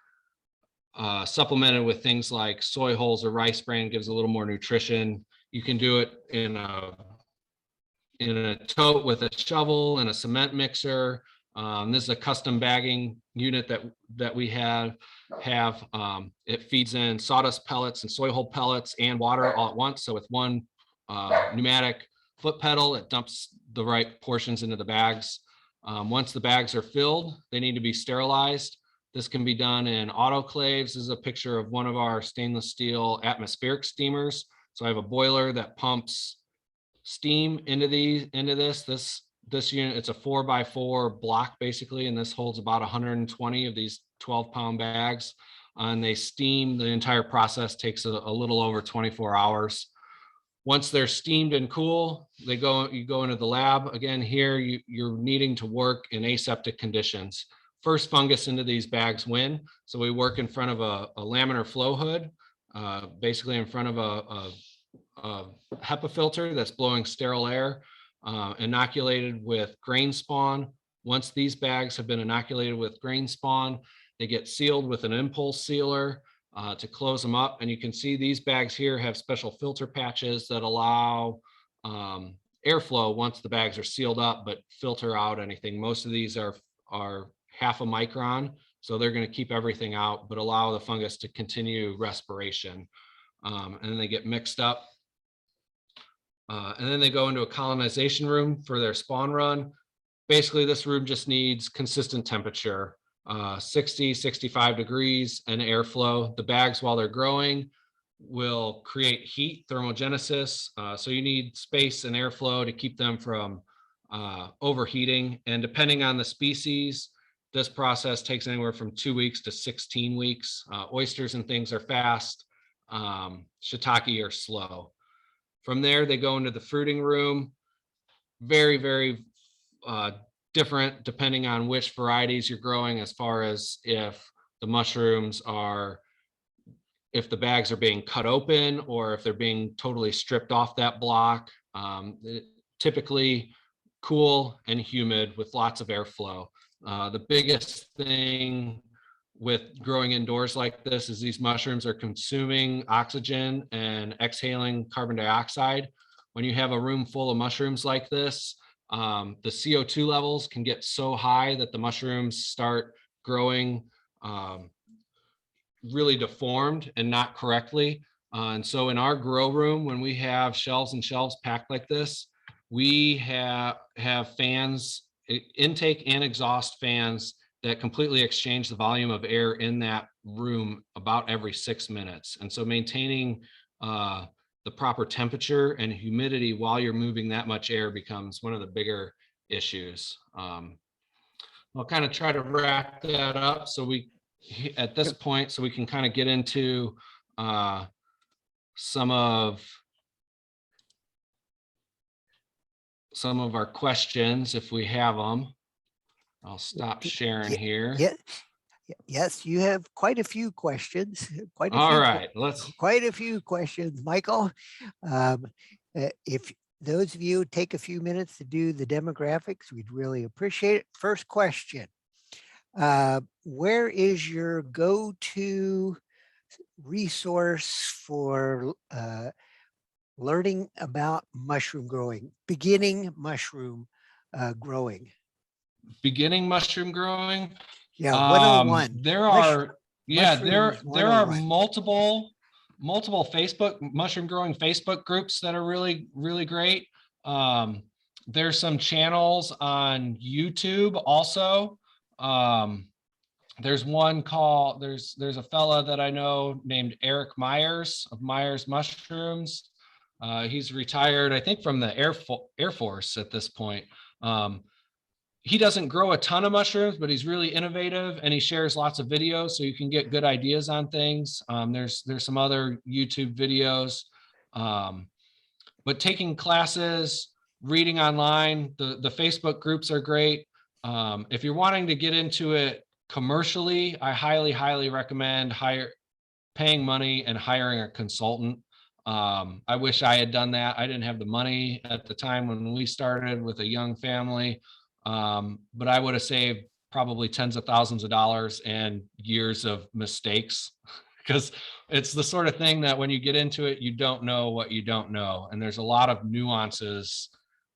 supplemented with things like soy hulls or rice bran, gives a little more nutrition. You can do it in a tote with a shovel and a cement mixer. This is a custom bagging unit that we have. It feeds in sawdust pellets and soy hull pellets and water all at once. So with one pneumatic foot pedal, it dumps the right portions into the bags. Once the bags are filled, they need to be sterilized. This can be done in autoclaves. This is a picture of one of our stainless steel atmospheric steamers. So I have a boiler that pumps steam into this unit. It's a 4x4 block basically, and this holds about 120 of these 12-pound bags. And they steam. The entire process takes a little over 24 hours. Once they're steamed and cool, you go into the lab. Again, here you're needing to work in aseptic conditions. First fungus into these bags win. So we work in front of a laminar flow hood, basically in front of a HEPA filter that's blowing sterile air, inoculated with grain spawn. Once these bags have been inoculated with grain spawn, They get sealed with an impulse sealer to close them up. And you can see these bags here have special filter patches that allow airflow once the bags are sealed up, but filter out anything. Most of these are half a micron, so they're going to keep everything out, but allow the fungus to continue respiration. And then they get mixed up. And then they go into a colonization room for their spawn run. Basically, this room just needs consistent temperature, 60, 65 degrees and airflow. The bags, while they're growing, will create heat, thermogenesis. So you need space and airflow to keep them from overheating. And depending on the species, this process takes anywhere from 2 weeks to 16 weeks. Oysters and things are fast. Shiitake are slow. From there, they go into the fruiting room. Very, very different depending on which varieties you're growing, as far as if the mushrooms are, if the bags are being cut open or if they're being totally stripped off that block. Typically cool and humid with lots of airflow. The biggest thing with growing indoors like this is these mushrooms are consuming oxygen and exhaling carbon dioxide. When you have a room full of mushrooms like this, the CO2 levels can get so high that the mushrooms start growing really deformed and not correctly. And so in our grow room, when we have shelves and shelves packed like this, we have fans, intake and exhaust fans, that completely exchange the volume of air in that room about every 6 minutes. And so maintaining the proper temperature and humidity while you're moving that much air becomes one of the bigger issues. I'll kind of try to wrap that up so we, at this point, so we can kind of get into some of our questions if we have them. I'll stop sharing here. Yeah. Yes, you have quite a few questions. Quite a few questions, Michael. If those of you take a few minutes to do the demographics, we'd really appreciate it. First question: where is your go-to resource for learning about mushroom growing, beginning mushroom growing? Beginning mushroom growing? Yeah, 101. There are multiple mushroom growing Facebook groups that are really, really great. There's some channels on YouTube also. There's one called, there's a fella that I know named Eric Myers of Myers Mushrooms. He's retired, I think, from the Air Force at this point. He doesn't grow a ton of mushrooms, but he's really innovative and he shares lots of videos so you can get good ideas on things. There's some other YouTube videos, but taking classes, reading online, the Facebook groups are great. If you're wanting to get into it commercially, I highly, highly recommend paying money and hiring a consultant. I wish I had done that. I didn't have the money at the time when we started with a young family. But I would have saved probably tens of thousands of dollars and years of mistakes, because it's the sort of thing that when you get into it, you don't know what you don't know. And there's a lot of nuances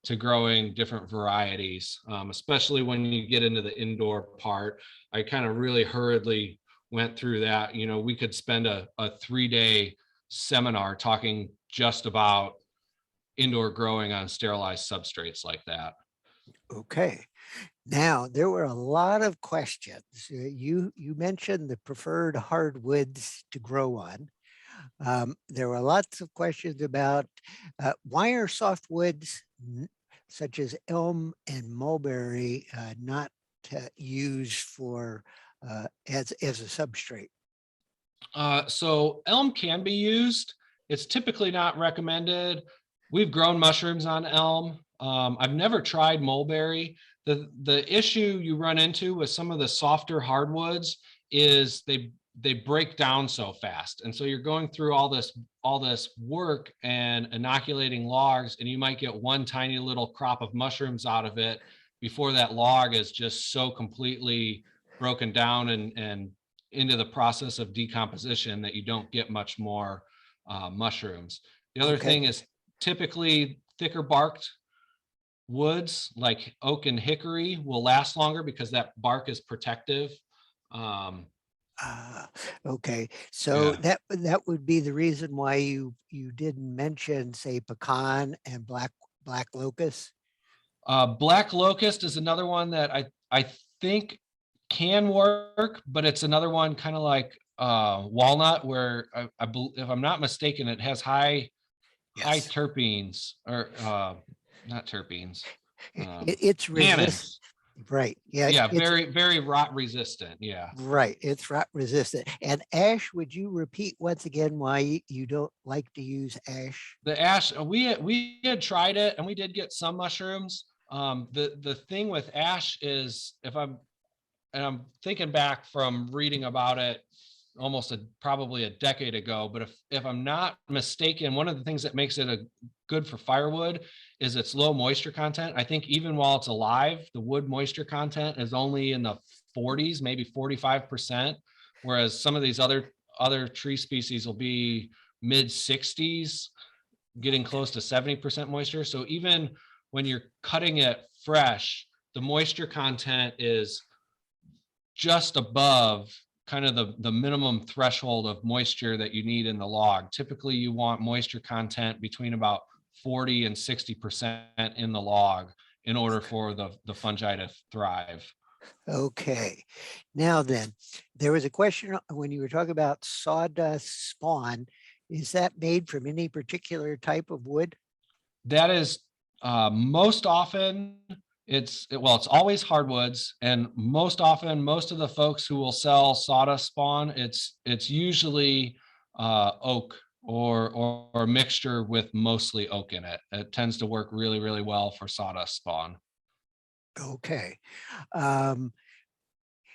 to growing different varieties, especially when you get into the indoor part. I kind of really hurriedly went through that. You know, we could spend a 3-day seminar talking just about indoor growing on sterilized substrates like that. Okay. Now, there were a lot of questions. You mentioned the preferred hardwoods to grow on. There were lots of questions about why are softwoods such as elm and mulberry not used for as a substrate? So elm can be used. It's typically not recommended. We've grown mushrooms on elm. I've never tried mulberry. The issue you run into with some of the softer hardwoods is they break down so fast. And so you're going through all this work and inoculating logs, and you might get one tiny little crop of mushrooms out of it before that log is just so completely broken down and into the process of decomposition that you don't get much more mushrooms. The other Okay. thing is typically thicker barked woods like oak and hickory will last longer because that bark is protective. Um, Ah, okay. So yeah. that would be the reason why you didn't mention, say, pecan and black locust. Black locust is another one that I think can work, but it's another one kind of like walnut, where if I'm not mistaken, it has high Yes. terpenes or not terpenes, It's resist. tannins. Right. Yeah. Yeah, It's very rot resistant. Yeah. right. It's rot resistant. And ash, would you repeat once again why you don't like to use ash? The ash, we had tried it and we did get some mushrooms. The thing with ash is, I'm thinking back from reading about it almost probably a decade ago, but if I'm not mistaken, one of the things that makes it good for firewood is its low moisture content. I think even while it's alive, the wood moisture content is only in the 40s, maybe 45%, whereas some of these other tree species will be mid 60s, getting close to 70% moisture. So even when you're cutting it fresh, the moisture content is just above kind of the minimum threshold of moisture that you need in the log. Typically, you want moisture content between about 40 and 60% in the log in order for the fungi to thrive. Okay. Now then, there was a question when you were talking about sawdust spawn. Is that made from any particular type of wood? That is most often it's always hardwoods, and most often most of the folks who will sell sawdust spawn, it's usually oak or a mixture with mostly oak in it. It tends to work really well for sawdust spawn. Okay. Um,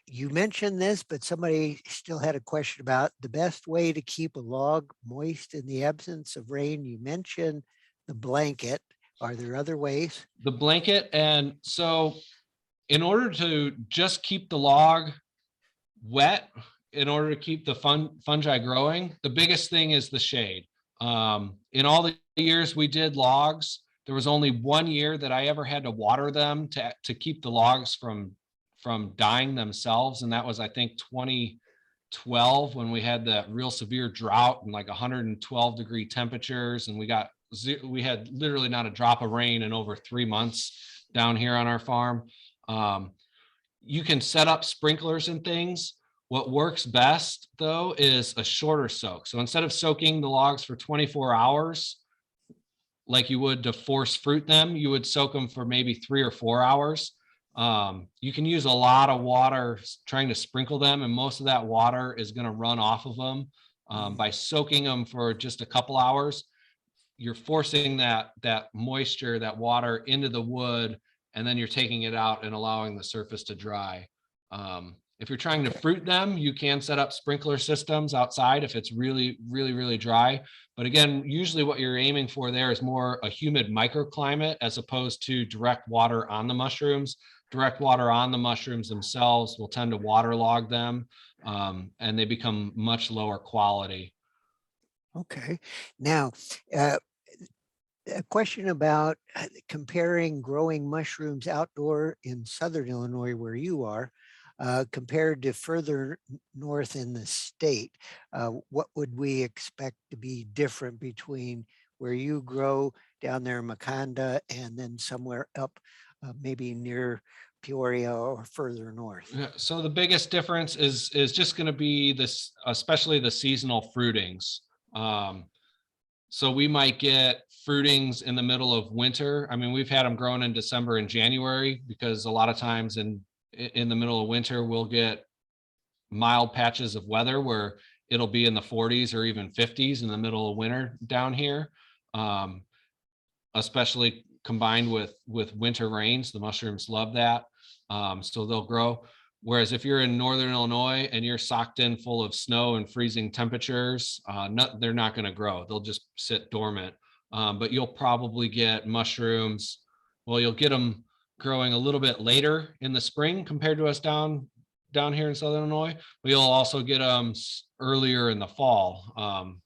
you mentioned this, but somebody still had a question about the best way to keep a log moist in the absence of rain. You mentioned the blanket. Are there other ways? The blanket, and so in order to just keep the log wet, in order to keep the fungi growing, the biggest thing is the shade. In all the years we did logs, there was only 1 year that I ever had to water them to keep the logs from dying themselves, and that was, I think, 2012, when we had that real severe drought and like 112-degree temperatures, and we had literally not a drop of rain in over 3 months down here on our farm. You can set up sprinklers and things. What works best, though, is a shorter soak. So instead of soaking the logs for 24 hours, like you would to force fruit them, you would soak them for maybe 3 or 4 hours. You can use a lot of water trying to sprinkle them, and most of that water is going to run off of them. By soaking them for just a couple hours, you're forcing that moisture, that water into the wood, and then you're taking it out and allowing the surface to dry. If you're trying to Okay. fruit them, you can set up sprinkler systems outside if it's really dry. But again, usually what you're aiming for there is more a humid microclimate as opposed to direct water on the mushrooms. Direct water on the mushrooms themselves will tend to waterlog them, and they become much lower quality. Okay. Now, uh, a question about comparing growing mushrooms outdoor in southern Illinois, where you are, compared to further north in the state. What would we expect to be different between where you grow down there in Makanda and then somewhere up, maybe near Peoria or further north? Yeah, so the biggest difference is just going to be this, especially the seasonal fruitings. Um, so we might get fruitings in the middle of winter. I mean, we've had them growing in December and January because a lot of times in the middle of winter we'll get mild patches of weather where it'll be in the 40s or even 50s in the middle of winter down here. Um, Especially combined with winter rains. The mushrooms love that, so they'll grow. Whereas if you're in northern Illinois and you're socked in full of snow and freezing temperatures, they're not going to grow. They'll just sit dormant. But you'll probably get mushrooms. Well, you'll get them growing a little bit later in the spring compared to us down down here in Southern Illinois. But you'll also get them earlier in the fall,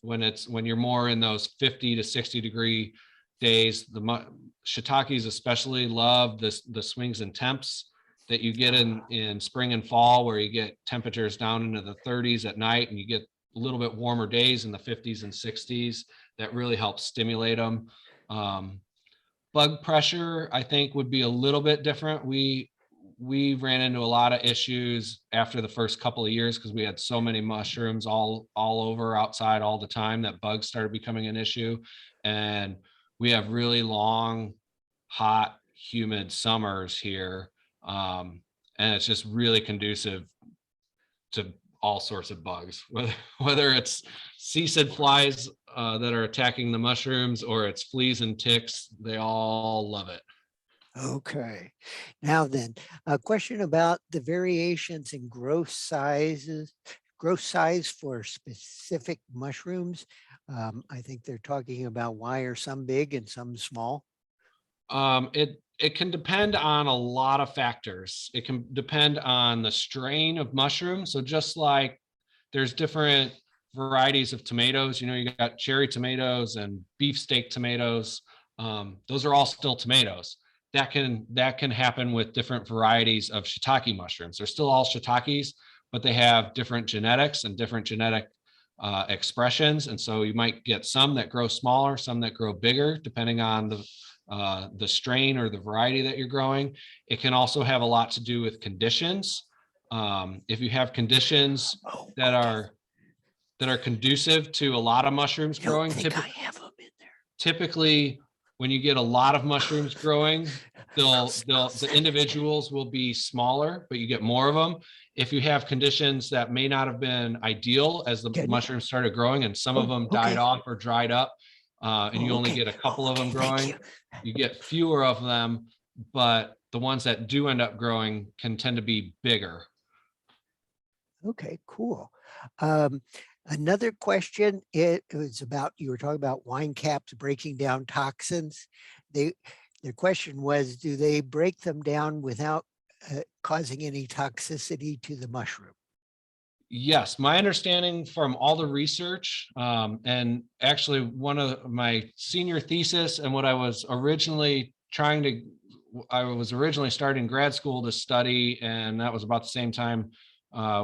when you're more in those 50 to 60-degree days. The shiitakes especially love the swings in temps that you get in spring and fall, where you get temperatures down into the 30s at night, and you get a little bit warmer days in the 50s and 60s. That really helps stimulate them. Bug pressure, I think, would be a little bit different. We ran into a lot of issues after the first couple of years because we had so many mushrooms all over outside all the time that bugs started becoming an issue. And we have really long, hot, humid summers here. And it's just really conducive to all sorts of bugs, whether it's CSID flies that are attacking the mushrooms, or it's fleas and ticks. They all love it. Okay. Now then, a question about the variations in growth size for specific mushrooms. I think they're talking about why are some big and some small? It can depend on a lot of factors. It can depend on the strain of mushroom. So just like there's different varieties of tomatoes, you got cherry tomatoes and beefsteak tomatoes. Those are all still tomatoes. That can happen with different varieties of shiitake mushrooms. They're still all shiitakes, but they have different genetics and different genetic expressions. And so you might get some that grow smaller, some that grow bigger, depending on the strain or the variety that you're growing. It can also have a lot to do with conditions. If you have conditions that are conducive to a lot of mushrooms growing, I have them in there. typically when you get a lot of mushrooms growing, the individuals will be smaller, but you get more of them. If you have conditions that may not have been ideal as the mushrooms started growing, and some of them died off or dried up, and you only get a couple of them growing, you get fewer of them, but the ones that do end up growing can tend to be bigger. Okay, cool. Another question, it was about, you were talking about Winecaps breaking down toxins. Their question was, do they break them down without causing any toxicity to the mushroom? Yes, my understanding from all the research, and actually one of my senior thesis and what I was originally starting grad school to study, and that was about the same time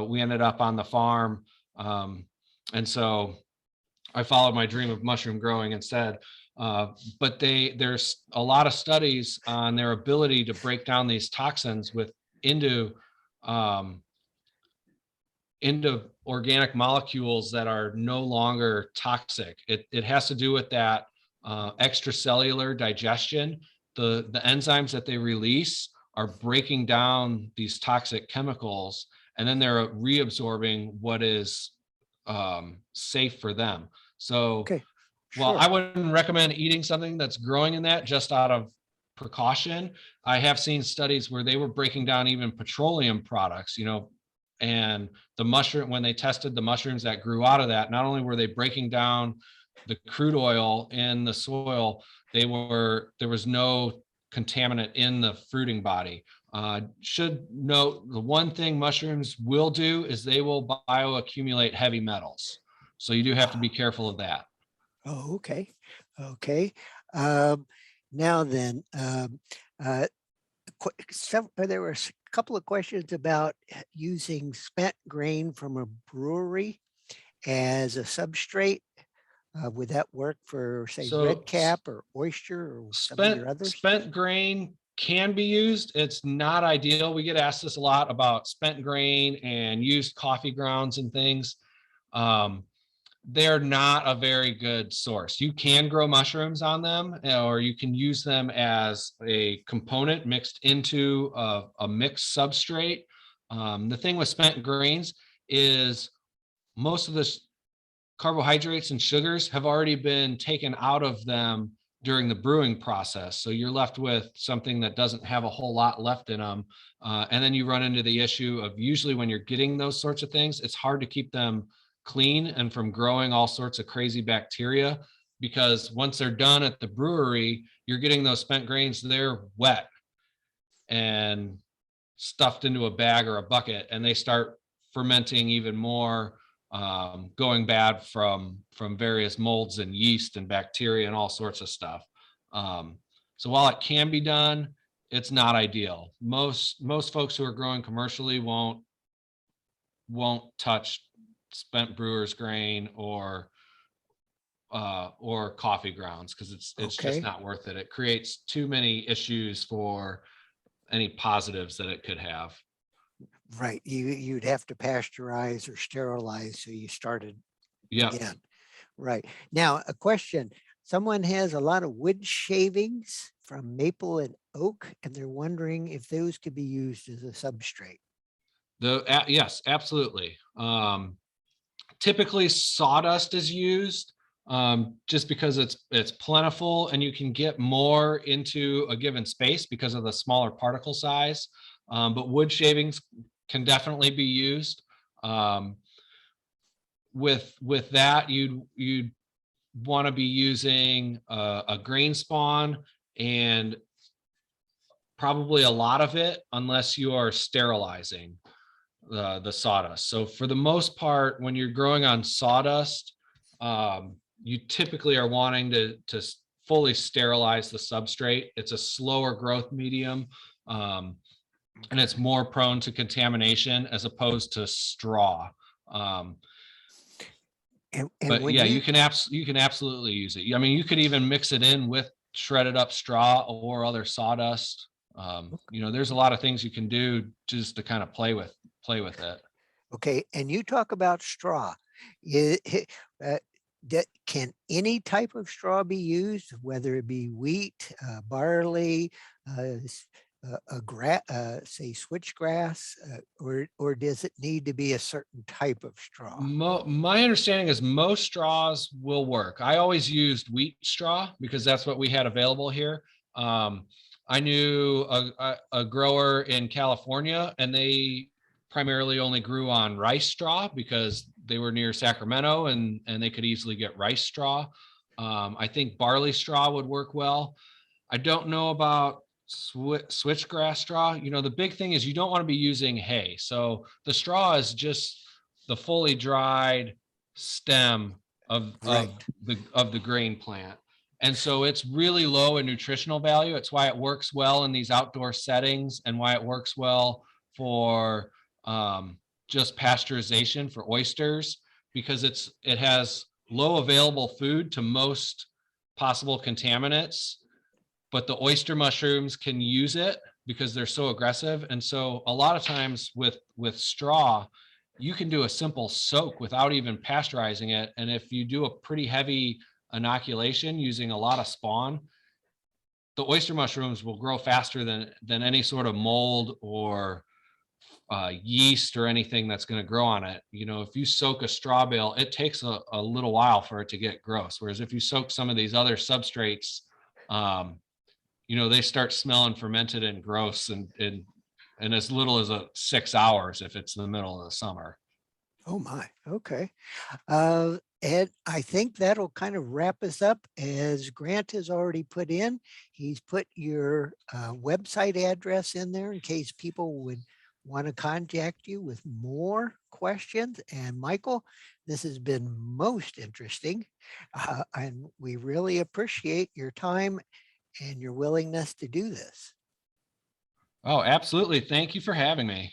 we ended up on the farm. And so I followed my dream of mushroom growing instead. But there's a lot of studies on their ability to break down these toxins into organic molecules that are no longer toxic. It has to do with that extracellular digestion. The enzymes that they release are breaking down these toxic chemicals, and then they're reabsorbing what is safe for them. So while I wouldn't recommend eating something that's growing in that just out of precaution, I have seen studies where they were breaking down even petroleum products, and the mushroom, when they tested the mushrooms that grew out of that, not only were they breaking down the crude oil in the soil, there was no contaminant in the fruiting body. Should note, the one thing mushrooms will do is they will bioaccumulate heavy metals. So you do have to be careful of that. Oh, okay. Okay. Now then, there were a couple of questions about using spent grain from a brewery as a substrate. Would that work for, say, red cap or oyster or some of your others? Spent grain can be used. It's not ideal. We get asked this a lot about spent grain and used coffee grounds and things. They're not a very good source. You can grow mushrooms on them, or you can use them as a component mixed into a mixed substrate. The thing with spent grains is most of the carbohydrates and sugars have already been taken out of them during the brewing process. So you're left with something that doesn't have a whole lot left in them. And then you run into the issue of, usually when you're getting those sorts of things, it's hard to keep them clean and from growing all sorts of crazy bacteria, because once they're done at the brewery, you're getting those spent grains, they're wet. And stuffed into a bag or a bucket, and they start fermenting even more, going bad from various molds and yeast and bacteria and all sorts of stuff. So while it can be done, it's not ideal. Most folks who are growing commercially won't touch spent brewer's grain or coffee grounds, because it's just Okay. not worth it. It creates too many issues for any positives that it could have. Right. You'd have to pasteurize or sterilize. So you started Yep. again. Right. Now, a question. Someone has a lot of wood shavings from maple and oak, and they're wondering if those could be used as a substrate. Yes, absolutely. Typically sawdust is used, just because it's plentiful and you can get more into a given space because of the smaller particle size. But wood shavings can definitely be used. With that, you'd want to be using a grain spawn, and probably a lot of it, unless you are sterilizing the sawdust. So for the most part, when you're growing on sawdust, you typically are wanting to fully sterilize the substrate. It's a slower growth medium, and it's more prone to contamination as opposed to straw. And But when yeah, you can absolutely use it. I mean, you could even mix it in with shredded up straw or other sawdust. There's a lot of things you can do just to kind of play with it. okay, and you talk about straw. Uh, can any type of straw be used, whether it be wheat, barley, say switchgrass, or does it need to be a certain type of straw? My understanding is most straws will work. I always used wheat straw because that's what we had available here. I knew a grower in California, and they primarily only grew on rice straw because they were near Sacramento, and they could easily get rice straw. I think barley straw would work well. I don't know about switchgrass straw. The big thing is you don't want to be using hay. So the straw is just the fully dried stem of Right. the grain plant. And so it's really low in nutritional value. It's why it works well in these outdoor settings, and why it works well for just pasteurization for oysters, because it has low available food to most possible contaminants, but the oyster mushrooms can use it because they're so aggressive. And so a lot of times with straw, you can do a simple soak without even pasteurizing it. And if you do a pretty heavy inoculation using a lot of spawn, the oyster mushrooms will grow faster than any sort of mold or yeast or anything that's going to grow on it. If you soak a straw bale, it takes a little while for it to get gross. Whereas if you soak some of these other substrates, they start smelling fermented and gross and as little as 6 hours if it's in the middle of the summer. Oh my, okay. And I think that'll kind of wrap us up, as Grant has already put in. He's put your website address in there in case people would want to contact you with more questions. And Michael, this has been most interesting. And we really appreciate your time and your willingness to do this. Oh, absolutely. Thank you for having me.